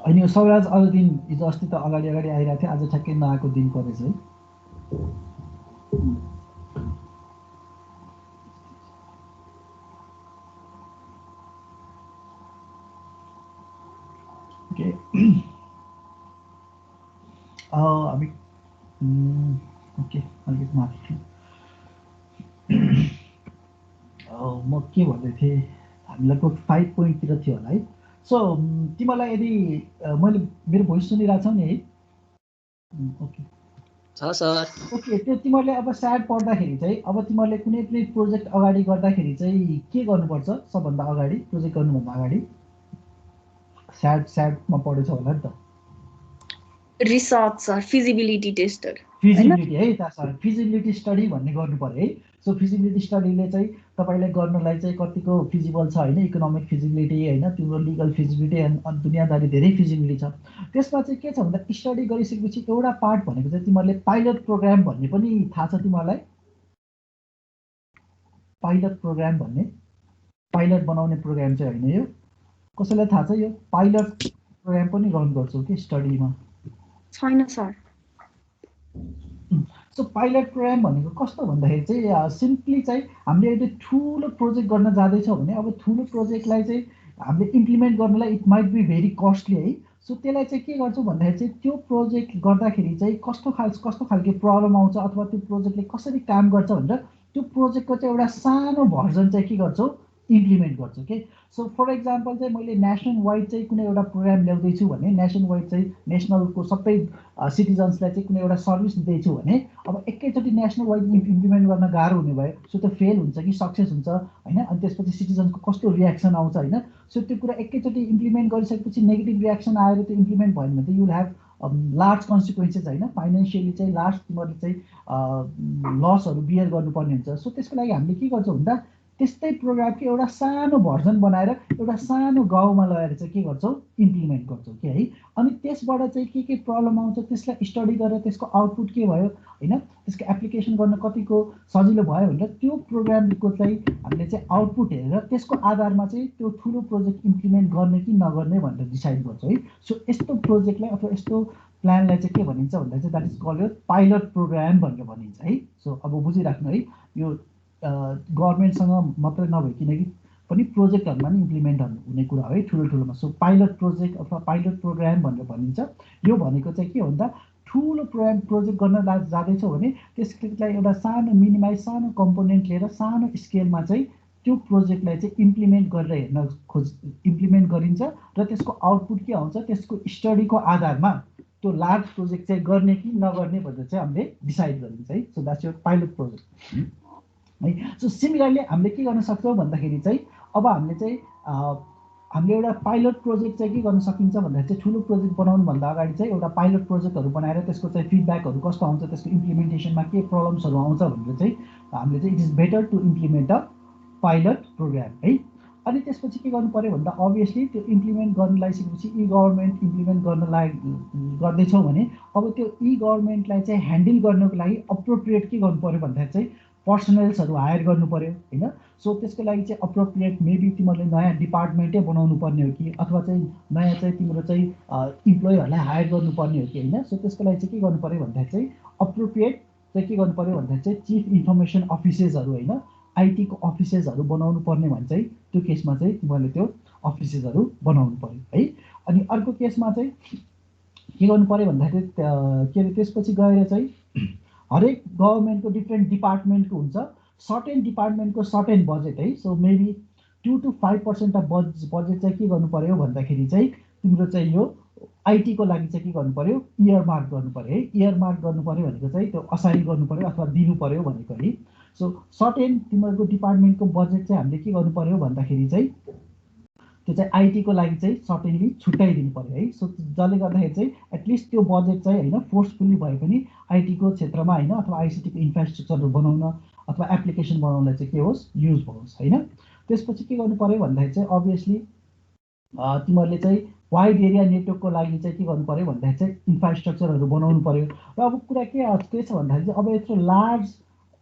अनि यो सबराज अरू दिन हिजो अस्ति त अगाडि आइरहेको थियो आज ठ्याक्कै नआएको दिन परेछ है ओके हामी ओके अलिकति माथि थियौँ म के भन्दै थिएँ हामी लगभग 5 पोइन्टतिर थियो होला है सो तिमीलाई यदि मैले मेरो भोइस सुनिरहेको छौ नि है ओके छ सर ओके त्यो तिमीहरूले अब स्याड पढ्दाखेरि चाहिँ अब तिमीहरूले कुनै पनि प्रोजेक्ट अगाडि गर्दाखेरि चाहिँ के गर्नुपर्छ सबभन्दा अगाडि प्रोजेक्ट गर्नुभन्दा अगाडि स्याडमा पढेछौ होला नि त research sir feasibility tester feasibility है त सर फिजिबिलिटी स्टडी भन्ने गर्नु पर्यो है सो फिजिबिलिटी स्टडीले चाहिँ तपाईँलाई गर्नलाई चाहिँ कतिको फिजिबल छ होइन इकोनोमिक फिजिबिलिटी होइन तिम्रो लिगल फिजिबिलिटी अनि दुनियाँदारी धेरै फिजिबिलिटी छ त्यसमा चाहिँ के छ भन्दा स्टडी गरिसकेपछि एउटा पार्ट भनेको चाहिँ तिमीहरूले पाइलट प्रोग्राम भन्ने पनि थाहा छ तिमीहरूलाई पाइलट प्रोग्राम भन्ने पाइलट बनाउने प्रोग्राम चाहिँ होइन यो कसैलाई थाहा छ यो पाइलट प्रोग्राम पनि रन गर्छौ कि स्टडीमा छैन सर सो पाइलट प्रोग्राम भनेको कस्तो भन्दाखेरि चाहिँ सिम्पली चाहिँ हामीले एउटा ठुलो प्रोजेक्ट गर्न जाँदैछौँ भने अब ठुलो प्रोजेक्टलाई चाहिँ हामीले इम्प्लिमेन्ट गर्नलाई it might be very costly है सो त्यसलाई चाहिँ के गर्छौँ भन्दाखेरि चाहिँ त्यो प्रोजेक्ट गर्दाखेरि चाहिँ कस्तो खालको प्रब्लम आउँछ अथवा त्यो प्रोजेक्टले कसरी काम गर्छ भनेर त्यो प्रोजेक्टको चाहिँ एउटा सानो भर्जन चाहिँ के गर्छौँ इम्प्लिमेन्ट गर्छु के सो फर एक्जाम्पल चाहिँ मैले नेसनल वाइड चाहिँ कुनै एउटा प्रोग्राम ल्याउँदैछु भने नेसनल वाइड चाहिँ नेसनलको सबै सिटिजन्सलाई चाहिँ कुनै एउटा सर्भिस दिँदैछु भने अब एकैचोटि नेसनल वाइड इम्प्लिमेन्ट गर्न गाह्रो हुने भयो सो त्यो फेल हुन्छ कि सक्सेस हुन्छ होइन अनि त्यसपछि सिटिजनको कस्तो रियाक्सन आउँछ होइन सो त्यो कुरा एकैचोटि इम्प्लिमेन्ट गरिसकेपछि नेगेटिभ रियाक्सन आएर त्यो इम्प्लिमेन्ट भयो भने त you will have large consequences होइन फाइनेन्सियली चाहिँ लार्ज तिमीहरूले चाहिँ लसहरू बियर गर्नुपर्ने हुन्छ सो त्यसको लागि हामीले के गर्छौँ भन्दा त्यस्तै प्रोग्रामको एउटा सानो भर्जन बनाएर एउटा सानो गाउँमा लगेर चाहिँ के गर्छौँ इम्प्लिमेन्ट गर्छौँ कि है अनि त्यसबाट चाहिँ के प्रब्लम आउँछ त्यसलाई स्टडी गरेर त्यसको आउटपुट के भयो होइन त्यसको एप्लिकेसन गर्न कतिको सजिलो भयो भनेर त्यो प्रोग्रामको चाहिँ हामीले चाहिँ आउटपुट हेरेर त्यसको आधारमा चाहिँ त्यो ठुलो प्रोजेक्ट इम्प्लिमेन्ट गर्ने कि नगर्ने भनेर डिसाइड गर्छौँ है सो यस्तो प्रोजेक्टलाई अथवा यस्तो प्लानलाई चाहिँ के भनिन्छ भन्दा चाहिँ द्याट इज कल यो पाइलट प्रोग्राम भनेर भनिन्छ है सो अब बुझिराख्नु है यो गभर्मेन्टसँग मात्रै नभए किनकि पनि प्रोजेक्टहरूमा नि इम्प्लिमेन्ट हुने कुरा हो है ठुलोमा सो पाइलट प्रोजेक्ट अथवा पाइलट प्रोग्राम भनेर भनिन्छ यो भनेको चाहिँ के हो भन्दा ठुलो प्रोजेक्ट गर्न जाँदैछौँ भने त्यसलाई एउटा सानो मिनिमाइज सानो कम्पोनेन्ट लिएर सानो स्केलमा चाहिँ त्यो प्रोजेक्टलाई चाहिँ इम्प्लिमेन्ट गरेर इम्प्लिमेन्ट गरिन्छ र त्यसको आउटपुट के आउँछ त्यसको स्टडीको आधारमा त्यो लार्ज प्रोजेक्ट चाहिँ गर्ने कि नगर्ने भनेर चाहिँ हामीले डिसाइड गरिन्छ है सो द्याट्स यो पाइलट प्रोजेक्ट है सो सिमिलरली हामीले के गर्न सक्छौँ भन्दाखेरि चाहिँ अब हामीले एउटा पाइलट प्रोजेक्ट चाहिँ के गर्न सकिन्छ भन्दाखेरि चाहिँ ठुलो प्रोजेक्ट बनाउनुभन्दा अगाडि चाहिँ एउटा पाइलट प्रोजेक्टहरू बनाएर त्यसको चाहिँ फिडब्याकहरू कस्तो आउँछ त्यसको इम्प्लिमेन्टेसनमा के प्रब्लम्सहरू आउँछ भनेर चाहिँ हामीले चाहिँ it is better to implement a pilot program है अनि त्यसपछि के गर्नु पऱ्यो भन्दा अभियसली त्यो इम्प्लिमेन्ट गर्न लागिसकेपछि ई गभर्मेन्ट इम्प्लिमेन्ट गर्न गर्दैछौँ भने अब त्यो ई गभर्मेन्टलाई चाहिँ ह्यान्डल गर्नको लागि अप्रोप्रिएट के गर्नु पऱ्यो भन्दाखेरि चाहिँ पर्सनल्सहरू हायर गर्नु पऱ्यो होइन सो त्यसको लागि चाहिँ अप्रोप्रिएट मेबी तिमीहरूले नयाँ डिपार्टमेन्टै बनाउनु पर्ने हो कि अथवा चाहिँ नयाँ चाहिँ तिम्रो चाहिँ इम्प्लोइहरूलाई हायर गर्नुपर्ने हो कि होइन सो त्यसको लागि चाहिँ के गर्नु पऱ्यो भन्दाखेरि चाहिँ अप्रोप्रिएट चाहिँ के गर्नु पऱ्यो भन्दाखेरि चाहिँ चिफ इन्फर्मेसन अफिसेसहरू होइन आइटीको अफिसेसहरू बनाउनु पर्ने भने चाहिँ त्यो केसमा चाहिँ तिमीहरूले त्यो अफिसेसहरू बनाउनु पऱ्यो है अनि अर्को केसमा चाहिँ के गर्नु पऱ्यो भन्दाखेरि के अरे त्यसपछि गएर चाहिँ हरेक गभर्मेन्टको डिफ्रेन्ट डिपार्टमेन्टको हुन्छ सर्टेन डिपार्टमेन्टको सर्टेन बजेट है so maybe 2 to 5% of budget चाहिँ के गर्नु पऱ्यो भन्दाखेरि चाहिँ तिम्रो चाहिँ यो आइटीको लागि चाहिँ के गर्नु पऱ्यो इयर मार्क गर्नु पऱ्यो है इयर मार्क गर्नु पऱ्यो भनेको चाहिँ त्यो असाइन गर्नु पऱ्यो अथवा दिनु पऱ्यो भनेको है सो सर्टेन तिमीहरूको डिपार्टमेन्टको बजेट चाहिँ हामीले के गर्नु पऱ्यो भन्दाखेरि चाहिँ त्यो चाहिँ आइटीको लागि चाहिँ सर्टेनली छुट्याइदिनु पऱ्यो है सो जसले गर्दाखेरि चाहिँ एटलिस्ट त्यो बजेट चाहिँ होइन फोर्सफुल्ली भए पनि आइटीको क्षेत्रमा होइन अथवा आइसिटीको इन्फ्रास्ट्रक्चरहरू बनाउन अथवा एप्लिकेसन बनाउनलाई चाहिँ के होस् युज होस् होइन त्यसपछि के गर्नु पऱ्यो भन्दाखेरि चाहिँ अभियसली तिमीहरूले चाहिँ वाइड एरिया नेटवर्कको लागि चाहिँ के गर्नु पऱ्यो भन्दाखेरि चाहिँ इन्फ्रास्ट्रक्चरहरू बनाउनु पऱ्यो र अब कुरा के छ भन्दाखेरि चाहिँ अब यत्रो लार्ज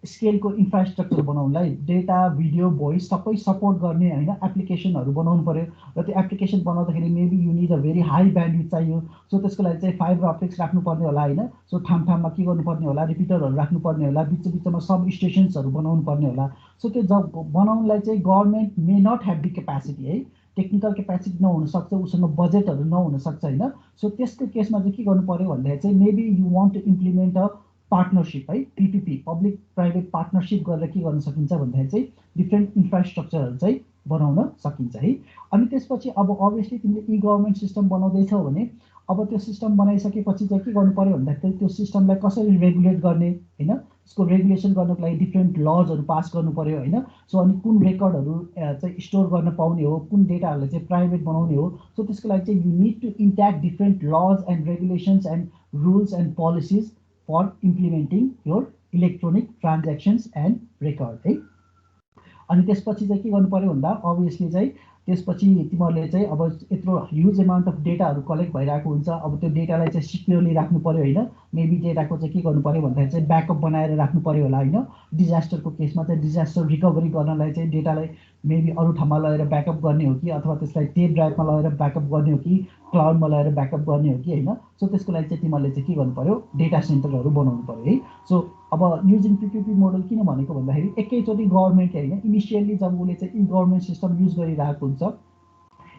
स्केलको इन्फ्रास्ट्रक्चर बनाउनलाई डेटा भिडियो भोइस सबै सपोर्ट गर्ने होइन एप्लिकेसनहरू बनाउनु पऱ्यो र त्यो एप्लिकेसन बनाउँदाखेरि maybe you need a very high bandwidth चाहियो। सो त्यसको लागि चाहिँ फाइबर अप्टिक्स राख्नुपर्ने होला होइन। सो ठाउँमा के गर्नुपर्ने होला, रिपिटरहरू राख्नुपर्ने होला, बिचमा सब स्टेसन्सहरू बनाउनु पर्ने होला। सो त्यो जब बनाउनलाई चाहिँ government may not have the capacity है, टेक्निकल क्यापासिटी नहुनसक्छ, उसँग बजेटहरू नहुनसक्छ होइन। सो त्यसको केसमा चाहिँ के गर्नु पऱ्यो भन्दाखेरि चाहिँ maybe you want to implement a partnership है, पिपिपी पब्लिक प्राइभेट पार्टनरसिप गरेर के गर्न सकिन्छ भन्दाखेरि चाहिँ डिफ्रेन्ट इन्फ्रास्ट्रक्चरहरू चाहिँ बनाउन सकिन्छ है। अनि त्यसपछि अब अभियसली तिमीले ई गभर्मेन्ट सिस्टम बनाउँदैछौ भने अब त्यो सिस्टम बनाइसकेपछि चाहिँ के गर्नु पऱ्यो भन्दाखेरि त्यो सिस्टमलाई कसरी रेगुलेट गर्ने होइन, त्यसको रेगुलेसन गर्नको लागि डिफ्रेन्ट लजहरू पास गर्नु पऱ्यो होइन। सो अनि कुन रेकर्डहरू चाहिँ स्टोर गर्न पाउने हो, कुन डेटाहरूलाई चाहिँ प्राइभेट बनाउने हो। सो त्यसको लागि चाहिँ you need to enact different laws and regulations and rules and policies for implementing your electronic transactions and record है। अनि त्यसपछि चाहिँ के गर्नु पऱ्यो भन्दा अभियसली चाहिँ त्यसपछि तिमीहरूले चाहिँ अब यत्रो ह्युज एमाउन्ट अफ डेटाहरू कलेक्ट भइरहेको हुन्छ। अब त्यो डेटालाई चाहिँ सिक्योरली राख्नु पऱ्यो होइन। मेबी डेटाको चाहिँ के गर्नु पऱ्यो भन्दाखेरि चाहिँ ब्याकअप बनाएर राख्नु पऱ्यो होला होइन। डिजास्टरको केसमा चाहिँ डिजास्टर रिकभरी गर्नलाई चाहिँ डेटालाई मेबी अरू ठाउँमा लगेर ब्याकअप गर्ने हो कि अथवा त्यसलाई टेप ड्राइभमा लगेर ब्याकअप गर्ने हो कि क्लाउडमा लगेर ब्याकअप गर्ने हो कि होइन। सो त्यसको लागि चाहिँ तिमीहरूले चाहिँ के गर्नु पऱ्यो, डेटा सेन्टरहरू बनाउनु पऱ्यो है। सो अब युजिङ पिपिपी मोडल किन भनेको भन्दाखेरि एकैचोटि गभर्मेन्टले होइन, इनिसियल्ली जब उसले चाहिँ ई गभर्मेन्ट सिस्टम युज गरिरहेको हुन्छ,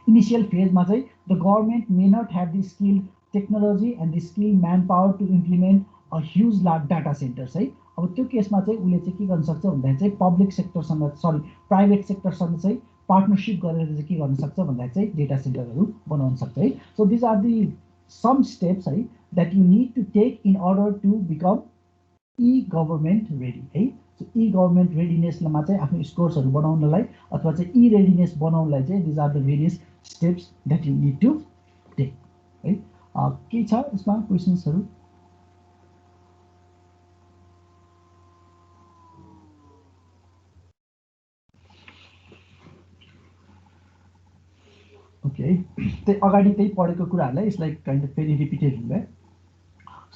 इनिसियल फेजमा चाहिँ the government may not have the skill technology and the skill man power to implement a huge large data centers है। अब त्यो केसमा चाहिँ उसले चाहिँ के गर्न सक्छ भन्दाखेरि चाहिँ पब्लिक सेक्टरसँग प्राइभेट सेक्टरसँग चाहिँ पार्टनरसिप गरेर चाहिँ के गर्न सक्छ भन्दाखेरि चाहिँ डेटा सेन्टरहरू बनाउन सक्छ है। So these are the some steps है that you need to take in order to become e government ready है। सो ई गभर्मेन्ट रेडिनेसमा चाहिँ आफ्नो स्कोर्सहरू बनाउनलाई अथवा चाहिँ ई रेडिनेस बनाउनलाई चाहिँ these are the various steps that you need to take है। के छ यसमा क्वेसन्सहरू? ओके, त्यही अगाडि त्यही पढेको कुराहरूलाई यसलाई काइन्ड अफ फेरि रिपिटेड हुँदै।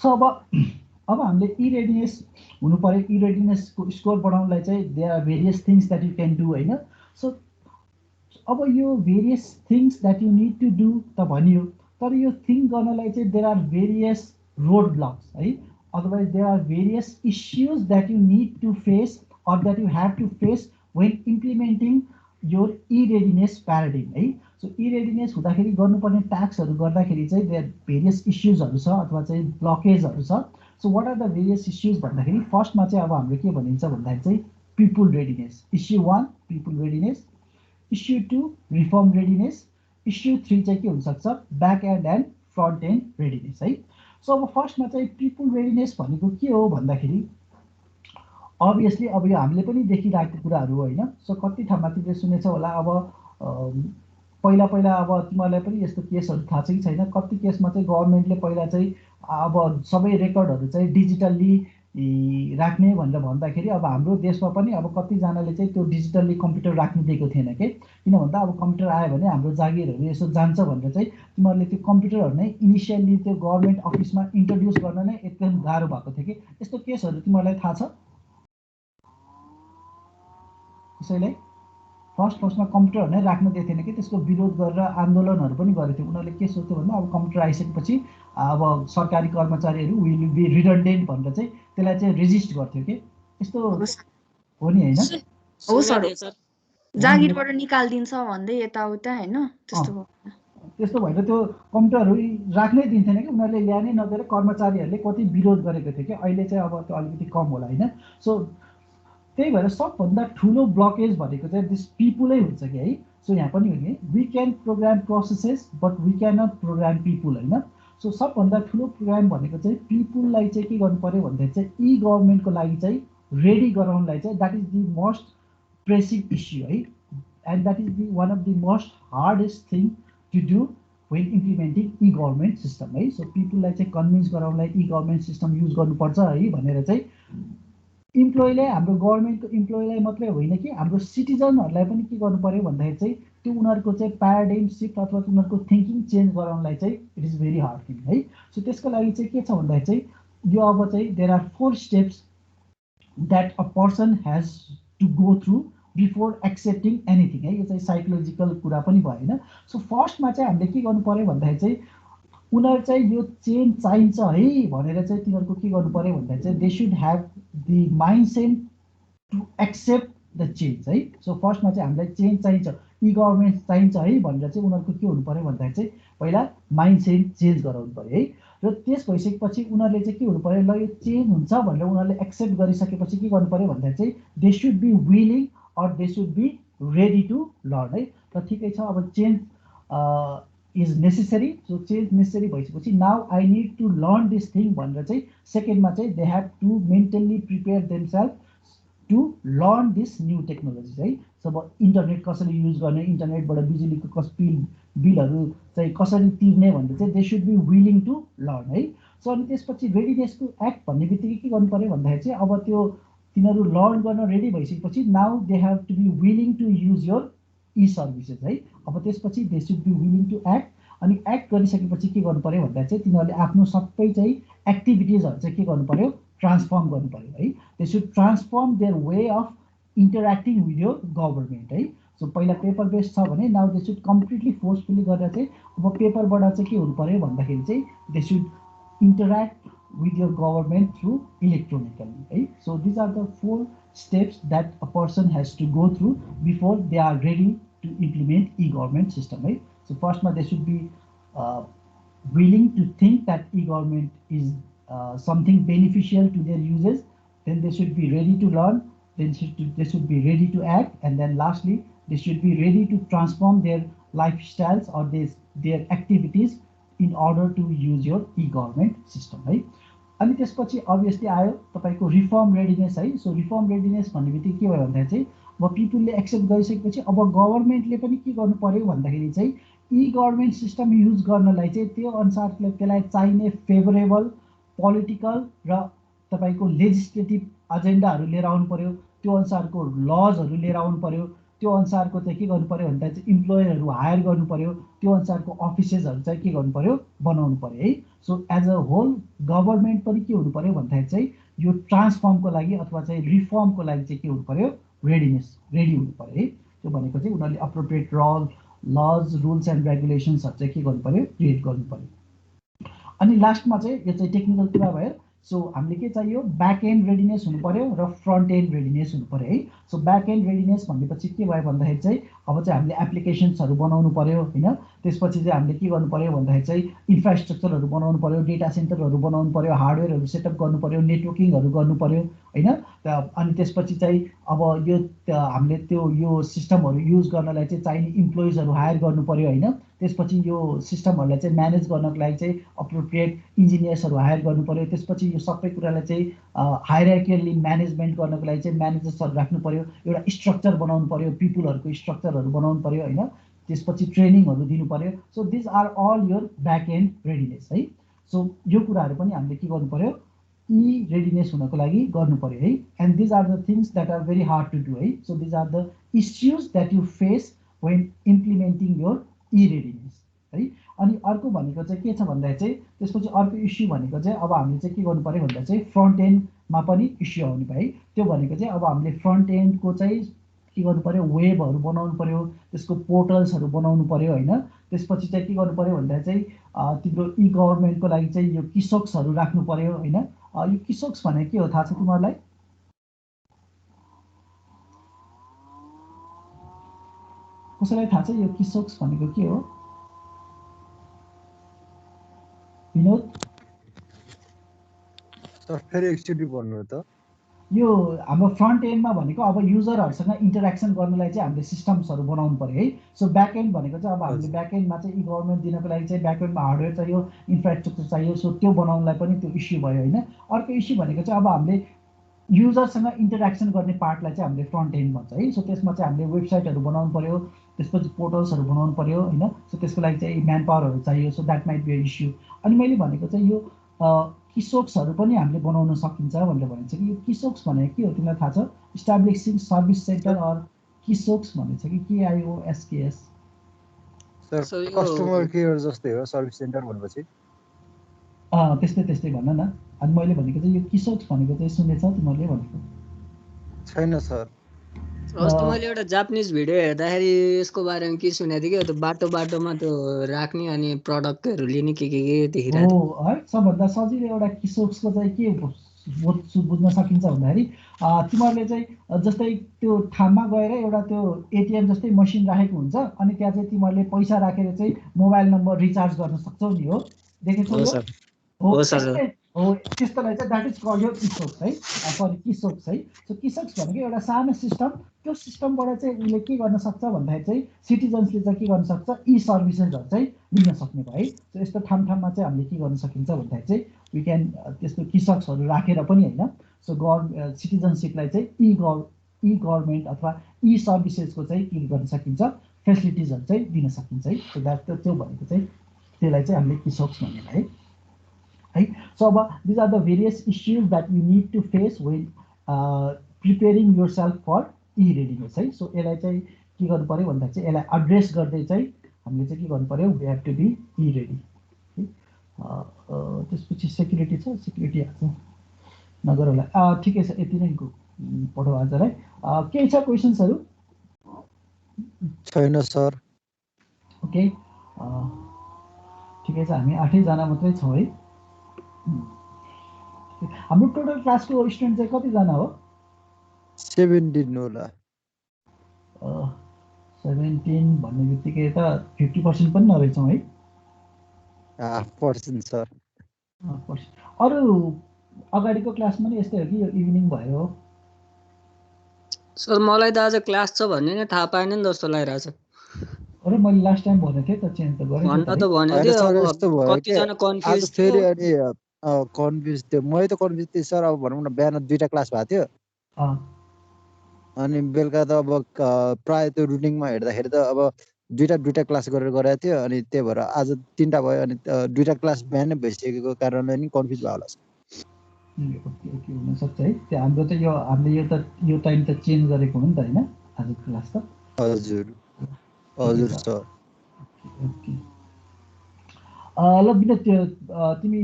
सो अब हामीले ई रेडिनेस हुनु पऱ्यो। ई रेडिनेसको स्कोर बनाउनलाई चाहिँ there are various things that you can do होइन। सो अब यो various things that you need to do त भनियो, तर यो थिङ गर्नलाई चाहिँ there are various road blocks है। Otherwise there are various issues that you need to face or that you have to face when implementing your e readiness paradigm है। So ई readiness हुँदाखेरि गर्नुपर्ने टास्कहरू गर्दाखेरि चाहिँ देयर भेरियस इस्युजहरू छ अथवा चाहिँ ब्लकेजहरू छ। So what are the various issues भन्दाखेरि फर्स्टमा चाहिँ अब हाम्रो के भनिन्छ भन्दाखेरि चाहिँ people readiness. Issue 1 people readiness, issue 2 reform readiness, issue 3 चाहिँ के हुनसक्छ back end and front end readiness है। सो अब फर्स्टमा चाहिँ पिपुल रेडिनेस भनेको के हो भन्दाखेरि अभियसली अब यो हामीले पनि देखिरहेको कुराहरू होइन। सो कति ठाउँमा तिमीले सुनेछौ होला। अब पहिला अब तिमीहरूलाई पनि यस्तो केसहरू थाहा छ कि छैन, कति केसमा चाहिँ गभर्मेन्टले पहिला चाहिँ अब सबै रेकर्डहरू चाहिँ डिजिटल्ली राख्ने भनेर भन्दाखेरि अब हाम्रो देशमा पनि अब कतिजनाले चाहिँ त्यो डिजिटल्ली कम्प्युटर राख्नु दिएको थिएन कि, किन भन्दा अब कम्प्युटर आयो भने हाम्रो जागिरहरू यसो जान्छ भनेर चाहिँ तिमीहरूले त्यो कम्प्युटरहरू नै इनिसियल्ली त्यो गभर्मेन्ट अफिसमा इन्ट्रोड्युस गर्न नै एकदम गाह्रो भएको थियो कि। यस्तो केसहरू तिमीहरूलाई थाहा छ कसैलाई? फर्स्टमा कम्प्युटरहरू नै राख्न दिएको थिएन कि, त्यसको विरोध गरेर आन्दोलनहरू पनि गरेको थियो। उनीहरूले के सोच्थ्यो भन्दा अब कम्प्युटर आइसकेपछि अब सरकारी कर्मचारीहरू विल बी रिडन्डेन्ट भनेर चाहिँ त्यसलाई चाहिँ रेजिस्ट गर्थ्यो कि। यस्तो हो नि होइन? हो सर, जागिरबाट निकालिदिन्छ भन्दै यताउता होइन, त्यस्तो भएर त्यो कम्प्युटरहरू राख्नै दिन्थेन कि, उनीहरूले ल्यानै नदिएर कर्मचारीहरूले कति विरोध गरेको थियो कि। अहिले चाहिँ अब त्यो अलिकति कम होला होइन। सो त्यही भएर सबभन्दा ठुलो ब्लकेज भनेको चाहिँ दिस पिपुलै हुन्छ कि है। सो यहाँ पनि हो कि we can program processes but we can not program people होइन। सो सबभन्दा ठुलो प्रोग्राम भनेको चाहिँ पिपुललाई चाहिँ के गर्नु पऱ्यो भन्दाखेरि चाहिँ ई गभर्मेन्टको लागि चाहिँ रेडी गराउनलाई चाहिँ that is the most pressing issue है। And that is the one of the most hardest thing to do when implementing e government system है। सो पिपुललाई चाहिँ कन्भिन्स गराउनलाई ई गभर्मेन्ट सिस्टम युज गर्नुपर्छ है भनेर चाहिँ इम्प्लोइलाई, हाम्रो गभर्मेन्टको इम्प्लोइलाई मात्रै होइन कि हाम्रो सिटिजनहरूलाई पनि के गर्नु पऱ्यो भन्दाखेरि चाहिँ त्यो उनीहरूको चाहिँ प्याराडाइम सिफ्ट अथवा उनीहरूको थिङ्किङ चेन्ज गराउनलाई चाहिँ it is very hard thing है। सो त्यसको लागि चाहिँ के छ भन्दाखेरि चाहिँ यो अब चाहिँ there are 4 steps that a person has to go through before accepting anything है। यो चाहिँ साइकोलोजिकल कुरा पनि भयो हैन। सो फर्स्टमा चाहिँ हामीले के गर्नु पर्यो भन्दाखेरि चाहिँ उनीहरू चाहिँ यो चेन्ज चाहिन्छ है भनेर चाहिँ तिनीहरूको के गर्नु पर्यो भन्दाखेरि चाहिँ they should have the mindset to accept the change है। सो फर्स्टमा चाहिँ हामीलाई चेन्ज चाहिन्छ, ई गभर्मेन्ट चाहिन्छ है भनेर चाहिँ उनीहरूको के हुनु पर्यो भन्दाखेरि चाहिँ पहिला माइन्डसेट चेन्ज गराउनु पर्यो है। र त्यस भइसकेपछि उनीहरूले चाहिँ के हुनु पर्यो, ल यो चेन्ज हुन्छ भनेर उनीहरूले एक्सेप्ट गरिसकेपछि के गर्नु पर्यो भन्दाखेरि चाहिँ they should be willing or they should be ready to learn है। र ठिकै छ, अब change is necessary. So change necessary भइसकेपछि now I need to learn this thing भनेर चाहिँ सेकेन्डमा चाहिँ they have to mentally prepare themself to learn this new technology है। अब इन्टरनेट कसरी युज गर्ने, इन्टरनेटबाट बिजुलीको बिलहरू चाहिँ कसरी तिर्ने भनेर चाहिँ they should be willing to learn है। सो अनि त्यसपछि रेडिनेस टु एक्ट भन्ने बित्तिकै के गर्नु पर्यो भन्दाखेरि चाहिँ अब त्यो तिनीहरू लर्न गर्न रेडी भइसकेपछि now they have to be willing to use your e services है। अब त्यसपछि they should be willing to act. अनि एक्ट गरिसकेपछि के गर्नु पर्यो भन्दा चाहिँ तिनीहरूले आफ्नो सबै चाहिँ एक्टिभिटिजहरू चाहिँ के गर्नु पर्यो, ट्रान्सफर्म गर्नु पर्यो है। They should transform their way of interacting with your government है। सो पहिला पेपर बेस्ड छ भने now they should completely forcefully गरेर चाहिँ अब पेपरबाट चाहिँ के हुनु पर्यो भन्दाखेरि चाहिँ they should interact with your government through electronically right? So these are the 4 steps that a person has to go through before they are ready to implement e-government system right? So first they should be willing to think that e-government is something beneficial to their users, then they should be ready to learn, then they should be ready to act, and then lastly they should be ready to transform their lifestyles or their activities in order to use your e-government system है। अनि त्यसपछि obviously आयो तपाईको reform readiness है। So reform readiness भन्ने बित्तिकै के भयो भन्दा चाहिँ अब पिपुलले एक्सेप्ट गरिसकेपछि अब गभर्मेन्टले पनि के गर्नु पर्यो भन्दाखेरि चाहिँ ई गभर्मेन्ट सिस्टम युज गर्नलाई चाहिँ त्यो अनुसारले त्यसलाई चाहिने फेभरेबल पोलिटिकल र तपाईको लेजिस्लेटिभ एजेन्डाहरू लिएर आउनु पर्यो, त्यो अनुसारको लजहरू लिएर आउनु पर्यो, त्यो अनुसारको चाहिँ के गर्नु पर्यो भन्दा चाहिँ इम्प्लोयरहरू हायर गर्नु पर्यो, त्यो अनुसारको अफिसेसहरू चाहिँ के गर्नु पर्यो, बनाउनु पर्यो है। So as a whole government पनि के हुनु पर्यो भन्दाखेरि चाहिँ यो ट्रान्सफर्मको लागि अथवा चाहिँ रिफर्मको लागि चाहिँ के हुनु पर्यो, रेडी हुनु पर्यो है। त्यो भनेको चाहिँ उनीहरूले अप्रोप्रिएट लज रुल्स एन्ड रेगुलेसन्सहरू चाहिँ के गर्नु पर्यो, क्रिएट गर्नु पर्यो। अनि लास्टमा चाहिँ यो चाहिँ टेक्निकल कुरा भयो। सो हामीले के चाहियो, ब्याक एन्ड रेडिनेस हुनु पर्यो र फ्रन्ट एन्ड रेडिनेस हुनु पर्यो है। सो ब्याक एन्ड रेडिनेस भनेपछि के भयो भन्दाखेरि चाहिँ अब चाहिँ हामीले एप्लिकेसन्सहरू बनाउनु पर्यो हैन। त्यसपछि चाहिँ हामीले के गर्नु पर्यो भन्दाखेरि चाहिँ इन्फ्रास्ट्रक्चरहरू बनाउनु पर्यो, डेटा सेन्टरहरू बनाउनु पर्यो, हार्डवेयरहरू सेटअप गर्नु पर्यो, नेटवर्किङहरू गर्नु पर्यो हैन। अनि त्यसपछि चाहिँ अब यो हामीले त्यो यो सिस्टमहरू युज गर्नलाई चाहिँ चाहिने इम्प्लोइजहरू हायर गर्नु पर्यो हैन। त्यसपछि यो सिस्टमहरूलाई चाहिँ म्यानेज गर्नको लागि चाहिँ अप्रोप्रिएट इन्जिनियर्सहरू हायर गर्नु पर्यो। त्यसपछि यो सबै कुरालाई चाहिँ हायरार्कियली म्यानेजमेन्ट गर्नको लागि चाहिँ म्यानेजर्सहरू राख्नु पर्यो, एउटा स्ट्रक्चर बनाउनु पर्यो, पिपुलहरूको स्ट्रक्चरहरू बनाउनु पर्यो हैन। त्यसपछि ट्रेनिङहरू दिनु पर्यो। So these are all your back end readiness है। सो यो कुराहरू पनि हामीले के गर्नु पर्यो, ई रेडिनेस हुनको लागि गर्नु पर्यो है। And these are the things that are very hard to do है। So these are the issues that you face when implementing your e readiness है। अनि अर्को भनेको चाहिँ के छ भन्दा चाहिँ त्यसपछि अर्को इस्यु भनेको चाहिँ अब हामीले चाहिँ के गर्नु पर्यो भन्दा चाहिँ फ्रन्ट एन्डमा पनि इस्यु आउने भयो है। त्यो भनेको चाहिँ अब हामीले फ्रन्ट एन्डको चाहिँ के गर्नु पर्यो, वेबहरू बनाउनु पर्यो, त्यसको पोर्टल्सहरू बनाउनु पर्यो हैन। त्यसपछि चाहिँ के गर्नु पर्यो भन्दा चाहिँ तिम्रो ई गभर्मेन्टको लागि चाहिँ यो किसोक्सहरू राख्नु पर्यो हैन। यो किसोक्स भनेको के हो थाहा छ तिमीहरूलाई? कसैलाई थाहा छ यो किसोक्स भनेको के हो? विनोद सर फेरि एकचोटि भन्नु त। यो हाम्रो फ्रन्ट एन्डमा भनेको अब युजरहरूसँग इन्टरेक्सन गर्नलाई चाहिँ हामीले सिस्टम्सहरू बनाउनु पर्यो है। सो ब्याक एन्ड भनेको चाहिँ अब हामीले ब्याक एन्डमा चाहिँ ई गभर्मेन्ट दिनको लागि चाहिँ ब्याक एन्डमा हार्डवेयर चाहियो, इन्फ्रास्ट्रक्चर चाहियो। सो त्यो बनाउनलाई पनि त्यो इस्यु भयो होइन। अर्को इस्यु भनेको चाहिँ अब हामीले युजरसँग इन्टरेक्सन गर्ने पार्टलाई चाहिँ हामीले फ्रन्ट एन्ड भन्छ है। सो त्यसमा चाहिँ हामीले वेबसाइटहरू बनाउनु पर्यो, त्यसपछि पोर्टल्सहरू बनाउनु पर्यो होइन। सो त्यसको लागि चाहिँ म्यान पावरहरू चाहियो। So that might be a issue. अनि मैले भनेको चाहिँ यो किसोक्सहरू पनि हामीले बनाउन सकिन्छ भनेर भनिन्छ कि यो किसोक्स भनेको के हो तिमीलाई थाहा छ? इस्टाब्लिसिङ सर्भिस सेन्टर अर किसोक्स भनिन्छ कि KIOSKS। सर कस्टमर केयर जस्तै हो सर्भिस सेन्टर भनेपछि? त्यस्तै भन्न न। अनि मैले भनेको चाहिँ यो किसोक्स भनेको चाहिँ सुनेछौ तिमीहरूले भनेको? छैन सर। अस्ति मैले एउटा जापानिज भिडियो हेर्दाखेरि यसको बारेमा के सुनेको थिएँ कि त्यो बाटो बाटोमा त्यो राख्ने अनि प्रडक्टहरू लिने के देखिरहेको हो थियो। है। सबभन्दा सजिलो एउटा किसोक्सको चाहिँ के बुझ्न सकिन्छ भन्दाखेरि तिमीहरूले चाहिँ जस्तै त्यो ठाउँमा गएर एउटा त्यो एटिएम जस्तै मसिन राखेको हुन्छ अनि त्यहाँ चाहिँ तिमीहरूले पैसा राखेर चाहिँ मोबाइल नम्बर रिचार्ज गर्न सक्छौ नि हो, देखेछौ हो यो? सर। हो हो सर। त्यस्तै हो, त्यस्तोलाई चाहिँ द्याट इज कल यो किसोक्स है, सरी किसोक्स है। सो किसोक्स भनेको एउटा सानो सिस्टम, त्यो सिस्टमबाट चाहिँ उसले के गर्न सक्छ भन्दाखेरि चाहिँ सिटिजन्सले चाहिँ के गर्न सक्छ, ई सर्भिसेसहरू चाहिँ लिन सक्ने भयो है। सो यस्तो ठाउँमा चाहिँ हामीले के गर्न सकिन्छ भन्दाखेरि चाहिँ वी क्यान त्यस्तो किसक्सहरू राखेर पनि होइन, सो सिटिजनसिपलाई चाहिँ ई गभर्मेन्ट अथवा ई सर्भिसेसको चाहिँ के गर्न सकिन्छ, फेसिलिटिजहरू चाहिँ दिन सकिन्छ है। सो द्याट त्यो भनेको चाहिँ त्यसलाई चाहिँ हामीले किसक्स भनेर है। So these are the various issues that you need to face when preparing yourself for e-readiness है। सो यसलाई चाहिँ के गर्नु पर्यो भन्दा चाहिँ यसलाई एड्रेस गर्दै चाहिँ हामीले चाहिँ के गर्नु पर्यो, we have to be e ready. त्यसपछि सेक्युरिटी छ, सेक्युरिटी हाल्छ नगर होला। ठिकै छ, यति नै पढौँ आजलाई। केही छ क्वेसन्सहरू? छैन सर। ओके, ठिकै छ, हामी 8जना मात्रै छौँ है। हाम्रो टोटल क्लासको स्टुडेन्ट चाहिँ कतिजना हो? 17 होला। 17 भन्ने बित्तिकै त 50% पनि नरहेछौँ है। 1/2% सर। अरू अगाडिको क्लासमा नि यस्तै हो कि यो इभिनिङ भयो? सर मलाई त आज क्लास छ भन्ने नै थाहा पाएन नि जस्तो लागिरहेछ। अरे मैले लास्ट टाइम भनेको थिएँ त, चेन्ज त गरेँ भन्न त भनेको होइन थियो, सर, अब यस्तो भयो कि कतिजना आज कन्फ्युज फेरि थियो। अनि कन्फ्युज थियो, मै त कन्फ्युज थिएँ सर। अब भनौँ न बिहान 2टा क्लास भएको थियो अनि बेलुका त अब प्राय त्यो रुटिनमा हेर्दाखेरि त अब दुईटा क्लास गरेर गराएको थियो अनि त्यही भएर आज 3टा भयो अनि 2टा क्लास बिहानै भइसकेको कारणले नि कन्फ्युज भयो होला। ओके, हुनसक्छ है। त्यो हाम्रो त हामीले यो टाइम त चेन्ज गरेको हो नि त होइन, आजको क्लास त। हजुर सर। ओके, ल विनोद, तिमी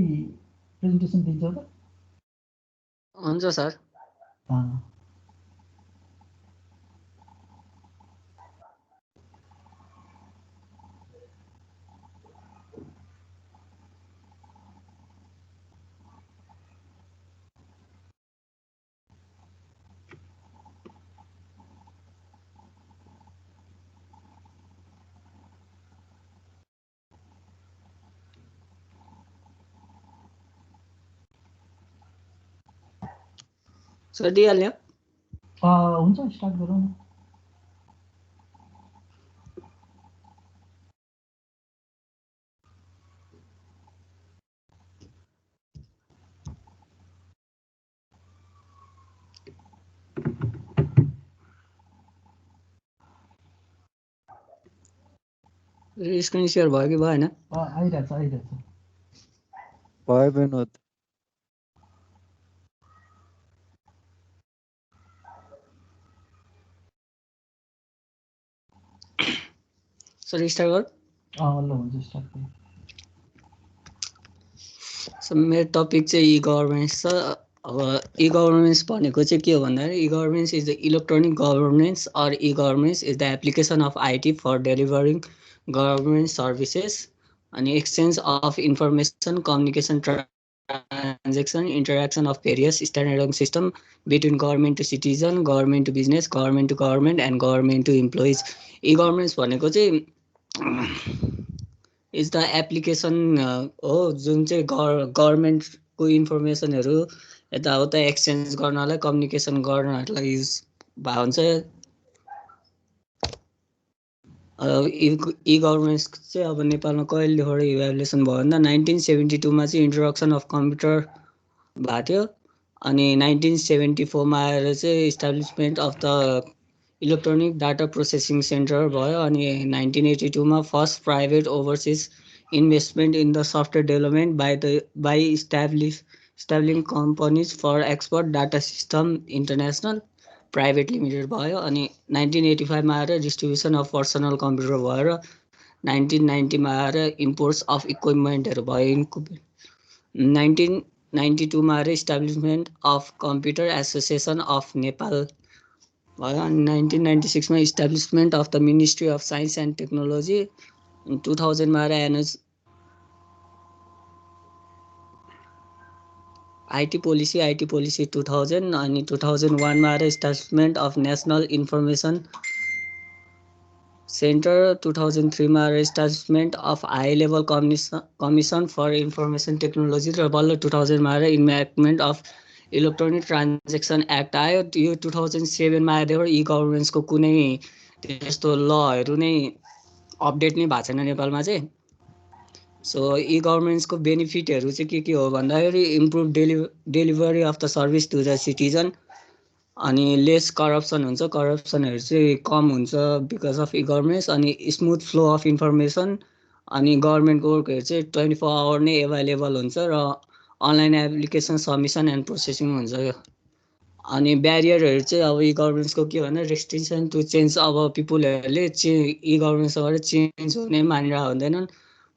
प्रेजेन्टेसन दिन्छौ त? हुन्छ सर। सर दिइहाल्यो? हुन्छ, स्टार्ट गरौँ न। स्क्रिन सेयर भयो कि भएन? आइरहेछ। भयो विनोद। सर स्टार्ट गर। ल हुन्छ, स्टार्ट गरौँ। सो मेरो टपिक चाहिँ ई गभर्नेन्स छ। अब ई गभर्नेन्स भनेको चाहिँ के हो भन्दाखेरि e governance is the electronic governance or e governance is the application of IT for delivering government services अनि exchange of information, communication, transaction, interaction of various standard system between government to citizen, government to business, government to government and government to employees. E governance भनेको चाहिँ is the application हो जुन चाहिँ गभर्मेन्टको इन्फर्मेसनहरू यताउता exchange गर्नलाई, communication गर्नहरूलाई use भएको हुन्छ। ई गभर्नेन्स चाहिँ अब नेपालमा कहिलेबाट इभ्यालुएसन भयो भन्दा 1972मा चाहिँ इन्ट्रोडक्सन अफ कम्प्युटर भएको थियो अनि 1974मा आएर चाहिँ establishment of the electronic data processing centre भयो अनि 1982मा first private overseas investment in the software development by establishing companies for expert data system international private limited भयो अनि 1985मा आएर डिस्ट्रिब्युसन अफ पर्सनल कम्प्युटर भयो र 1990मा आएर इम्पोर्ट्स अफ इक्विपमेन्टहरू भयो। 1992मा आएर establishment of computer association of Nepal भयो। अनि 1996 मा establishment of the ministry of science and technology. 2000 मा आएर आइटी पोलिसी 2000। अनि 2001 मा आएर establishment of national information center. 2003 मा आएर establishment of high level commission for information technology. र बल्ल 2000 मा आएर enactment of electronic transaction act आयो। यो 2007 मा आएर इ गभर्नेन्सको कुनै त्यस्तो लहरू नै अपडेट नै भएको छैन नेपालमा चाहिँ। सो इ गभर्नेन्सको बेनिफिटहरू चाहिँ के हो भन्दाखेरि improve delivery of the service to the citizen. अनि लेस करप्सन हुन्छ, करप्सनहरू चाहिँ कम हुन्छ बिकज अफ इ गभर्नेन्स। अनि स्मुथ फ्लो अफ इन्फर्मेसन। अनि गभर्मेन्टको वर्कहरू चाहिँ 24 आवर नै एभाइलेबल हुन्छ र online application submission and processing हुन्छ। अनि ब्यारियरहरू चाहिँ अब इ गभर्नेन्सको के भन्दा रेस्ट्रिक्सन टु चेन्ज। अब पिपुलहरूले इ गभर्नेन्सबाट चेन्ज हुने मानिरहेको हुँदैनन्।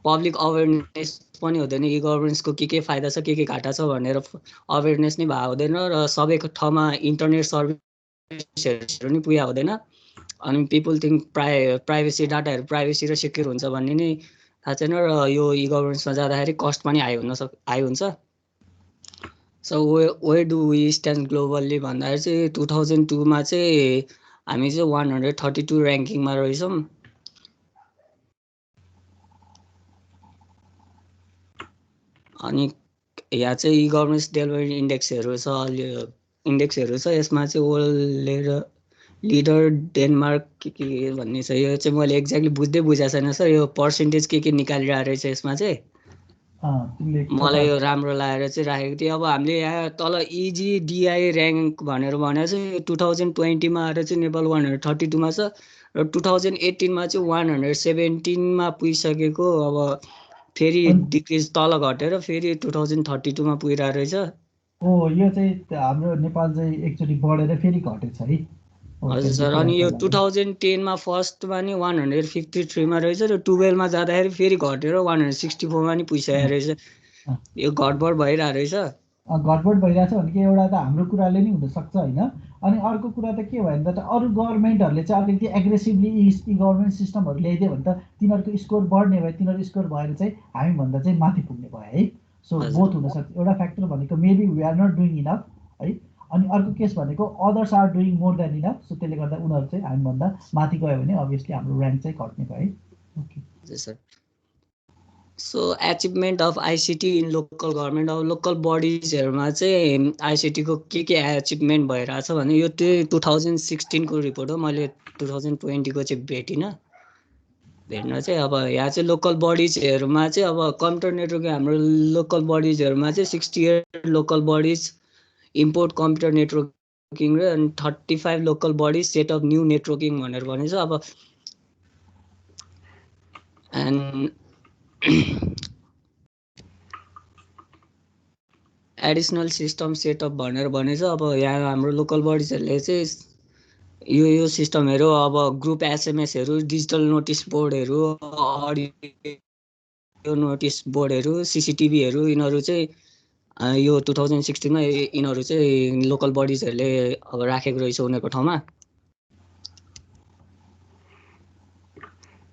पब्लिक अवेरनेस पनि हुँदैन इ गभर्नेन्सको के फाइदा छ के घाटा छ भनेर अवेरनेस नै भएको हुँदैन। र सबैको ठाउँमा इन्टरनेट सर्भिसहरू नि पुगेको हुँदैन। अनि पिपुल थिङ्क प्राइभेसी डाटाहरू प्राइभेसी र सेक्युर हुन्छ भन्ने नै थाहा छैन। र यो इ गभर्नेन्समा जाँदाखेरि कस्ट पनि हाई हुन्छ। So where do we stand globally भन्दाखेरि चाहिँ 2002 मा चाहिँ हामी चाहिँ 132 ऱ्याङ्किङमा रहेछौँ। अनि यहाँ चाहिँ इ गभर्नेन्स डेलिभरी इन्डेक्सहरू छ, अलि इन्डेक्सहरू छ। यसमा चाहिँ वर्ल्ड लिडर डेनमार्क के भन्ने छ। यो चाहिँ मैले एक्ज्याक्टली बुझेको छैन सर। यो पर्सेन्टेज के निकालिरहेको रहेछ यसमा चाहिँ। मलाई यो राम्रो लागेर चाहिँ राखेको थिएँ। अब हामीले यहाँ तल इजिडिआई ऱ्याङ्क भनेर भनेको चाहिँ 2020 मा आएर चाहिँ नेपाल 132 मा छ। र 2018 मा चाहिँ 117 मा पुगिसकेको। अब फेरि डिक्रिज तल घटेर फेरि 2032 मा पुगिरहेको रहेछ। यो चाहिँ हाम्रो नेपाल चाहिँ एकचोटि बढेर फेरि घटेछ है। हजुर सर। अनि यो 2010 मा फर्स्टमा नि 153 मा रहेछ। र 12 मा जाँदाखेरि फेरि घटेर 164 मा नि पुगिसकेको रहेछ। यो घटबड भइरहेको रहेछ। घटबड भइरहेछ भनेको एउटा त हाम्रो कुराले नि हुनसक्छ होइन। अनि अर्को कुरा त के भयो भने त अरू गभर्मेन्टहरूले चाहिँ अलिकति एग्रेसिभली इ गभर्मेन्ट सिस्टमहरू ल्याइदियो भने त तिनीहरूको स्कोर बढ्ने भयो। तिनीहरू स्कोर भएर चाहिँ हामीभन्दा चाहिँ माथि पुग्ने भयो है। सो बोथ हुनसक्छ। एउटा फ्याक्टर भनेको maybe we are not doing enough है। अनि अर्को केस भनेको others are doing more than enough. So त्यसले गर्दा उनीहरू चाहिँ हामीभन्दा माथि गयो भने अभियसली हाम्रो ऱ्याङ्क चाहिँ घट्ने भयो है। Okay sir. So achievement of ICT in local government. अब लोकल बडिजहरूमा चाहिँ आइसिटीको के एचिभमेन्ट भइरहेछ भने यो चाहिँ 2016 को रिपोर्ट हो। मैले 2020 को चाहिँ भेट्न चाहिँ अब यहाँ चाहिँ लोकल बडिजहरूमा चाहिँ अब कम्प्युटर नेटवर्किङ हाम्रो लोकल बडिजहरूमा चाहिँ 68 local bodies import computer networking र 35 local bodies set of new networking भनेर भनेछ। अब एन्ड एडिसनल सिस्टम सेटअप भनेर भनेछ। अब यहाँ हाम्रो लोकल बडिजहरूले चाहिँ यो सिस्टमहरू अब ग्रुप एसएमएसहरू, डिजिटल नोटिस बोर्डहरू, अडियो नोटिस बोर्डहरू, सिसिटिभीहरू यिनीहरू चाहिँ यो 2016 मा यिनीहरू चाहिँ लोकल बडिजहरूले अब राखेको रहेछ उनीहरूको ठाउँमा।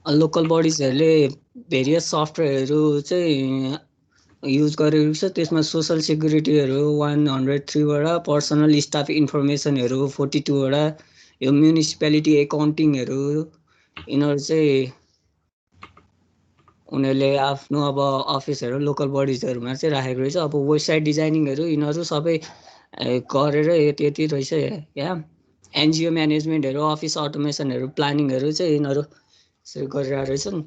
लोकल बडिजहरूले भेरियस सफ्टवेयरहरू चाहिँ युज गरेको छ। त्यसमा सोसल सेक्युरिटीहरू 103 वटा, पर्सनल स्टाफ इन्फर्मेसनहरू 42 वटा, यो म्युनिसिपालिटी एकाउन्टिङहरू यिनीहरू चाहिँ उनीहरूले आफ्नो अब अफिसहरू लोकल बडिजहरूमा चाहिँ राखेको रहेछ। अब वेबसाइट डिजाइनिङहरू यिनीहरू सबै गरेर यति रहेछ यहाँ। एनजिओ म्यानेजमेन्टहरू, अफिस अटोमेसनहरू, प्लानिङहरू चाहिँ यिनीहरू गरिरहेको रहेछन्।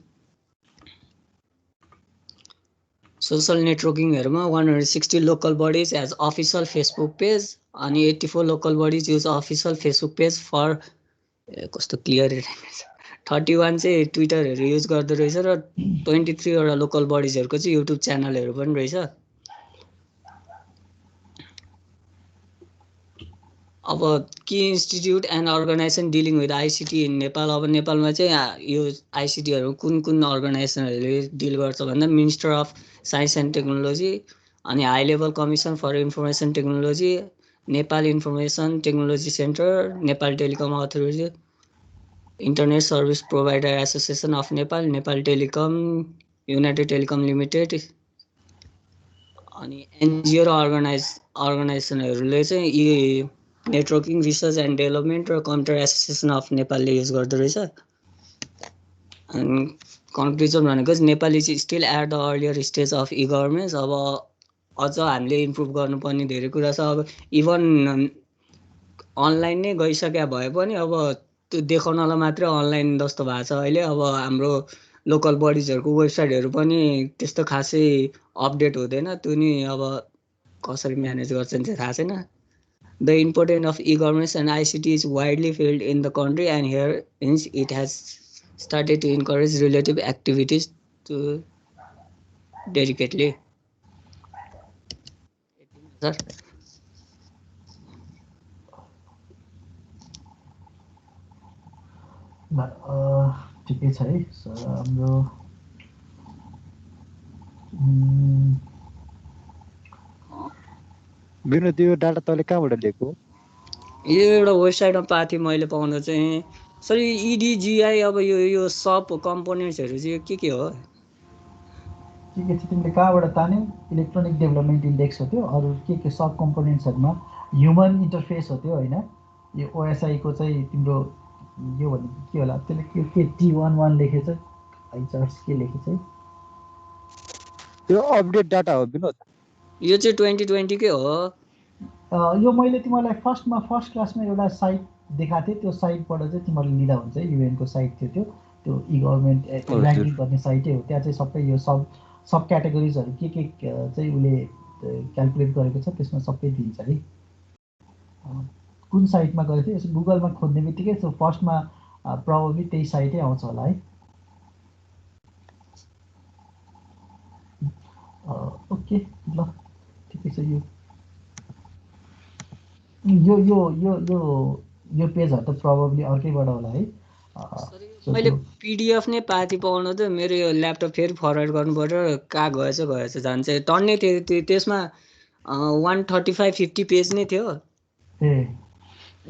सोसल नेटवर्किङहरूमा 160 local bodies as official Facebook page. अनि 84 local bodies use official Facebook page for कस्तो क्लियर 31 चाहिँ ट्विटरहरू युज गर्दो रहेछ। र 23 वटा लोकल बडिजहरूको चाहिँ युट्युब च्यानलहरू पनि रहेछ। अब कि institute and organization dealing with ICT in Nepal. अब नेपालमा चाहिँ यो आइसिटीहरू कुन अर्गनाइजेसनहरूले डिल गर्छ भन्दा minister of science and technology, अनि high level commission for information technology, Nepal information technology centre, Nepal telecom authority, internet service provider association of Nepal, Nepal telecom, united telecom limited, अनि NGO र अर्गनाइजेसनहरूले चाहिँ यी नेटवर्किङ रिसर्च एन्ड डेभलपमेन्ट र computer association of नेपालले use गर्दो रहेछ। अनि कन्क्लुजन भनेको चाहिँ Nepal is still at the earlier stage of e governance. अब अझ हामीले इम्प्रुभ गर्नुपर्ने धेरै कुरा छ। अब इभन अनलाइन नै गइसक्या भए पनि अब त्यो देखाउनलाई मात्रै अनलाइन जस्तो भएको छ अहिले। अब हाम्रो लोकल बडिजहरूको वेबसाइटहरू पनि त्यस्तो खासै अपडेट हुँदैन, त्यो नि अब कसरी म्यानेज गर्छन् चाहिँ थाहा छैन। The importance of e-governance and ICT is widely felt in the country, and hence it has started to encourage relative activities to dedicatedly. Sir. ठिकै छ है सर। हाम्रो विनोद यो डाटा तैँले कहाँबाट लिएको? यो एउटा वेबसाइटमा पाएको थिएँ मैले पाउन चाहिँ। सर इडिजिआई अब यो सब कम्पोनेन्ट्सहरू चाहिँ के हो? के छ तिमीले कहाँबाट तान्यौ? इलेक्ट्रोनिक डेभलपमेन्ट इन्डेक्स हो त्यो। अरू के सब कम्पोनेन्ट्सहरूमा ह्युमन इन्टरफेस हो त्यो होइन। यो ओएसआईको चाहिँ तिम्रो यो भनेको के होला? त्यसले के T11 लेखेछ, आइचार्ट्स के लेखेछ है? यो अपडेट डाटा हो विनोद? यो चाहिँ 2020 कै हो। यो मैले तिमीलाई फर्स्ट क्लासमा एउटा साइट देखाएको थिएँ। त्यो साइटबाट चाहिँ तिमीहरूले लिँदा हुन्छ। युएनको साइट थियो त्यो इ गभर्मेन्ट ऱ्याङ्किङ गर्ने साइटै हो। त्यहाँ चाहिँ सबै यो सब क्याटेगोरिजहरू के चाहिँ उसले क्यालकुलेट गरेको छ त्यसमा सबै दिन्छ है। कुन साइटमा गरेको थियो? यसो गुगलमा खोज्ने बित्तिकै त्यो फर्स्टमा प्रब्लली त्यही साइटै आउँछ होला है। ओके ल ठिकै छ। यो पेजहरू त प्रब्लली अर्कैबाट होला है। मैले पिडिएफ नै पाथी पाउनु त मेरो यो ल्यापटप फेरि फरवर्ड गर्नु पर्यो। कहाँ गएछ जान्छ टन्नै थियो त्यसमा 135-50 पेज नै थियो।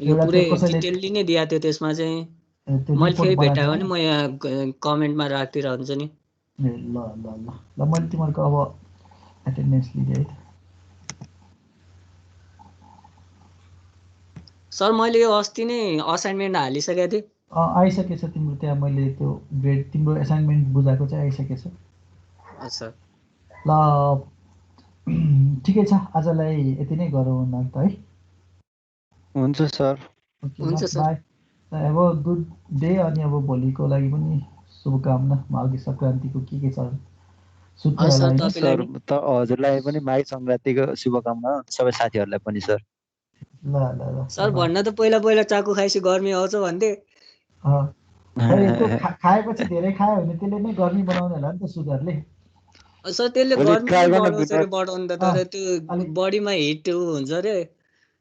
यो पुरै डिटेलली नै दिएको थियो त्यसमा चाहिँ। मैले फेरि भेटायो भने म यहाँ कमेन्टमा राखिदिइरहन्छु नि। ल मैले तिमीहरूको अब एटेन्डेन्स लिएँ है। सर मैले यो अस्ति नै असाइनमेन्ट हालिसकेको थिएँ। आइसकेछ तिम्रो त्यहाँ। मैले त्यो ग्रेड तिम्रो एसाइनमेन्ट बुझाएको चाहिँ आइसकेछ। ल ठिकै छ, आजलाई यति नै गरौँ न त है। हुन्छ सर। हुन्छ सर। बाई। अब गुड डे। अनि अब भोलिको लागि पनि शुभकामना। माघे सङ्क्रान्तिको के छ सर हजुरलाई पनि माघे सङ्क्रान्तिको शुभकामना, सबै साथीहरूलाई पनि सर। ल सर भन्न त पहिला चाकु खाएपछि गर्मी आउँछ भन्थे। खाएपछि धेरै खायो भने त्यसले नै गर्मी बनाउने होला नि त सुगरले। सर त्यसले गर्मी बढाउँछ अरे बढाउनु त, तर त्यो बडीमा हिट हुन्छ अरे।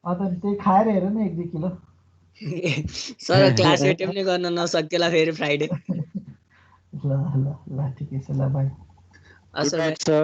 अन्त त्यही खाएर हेर न 1-2 किलो। सर क्लास एटेम्प नै गर्न नसकेला फेरि फ्राइडे। ल ठिकै छ। ल बाई। Good night sir.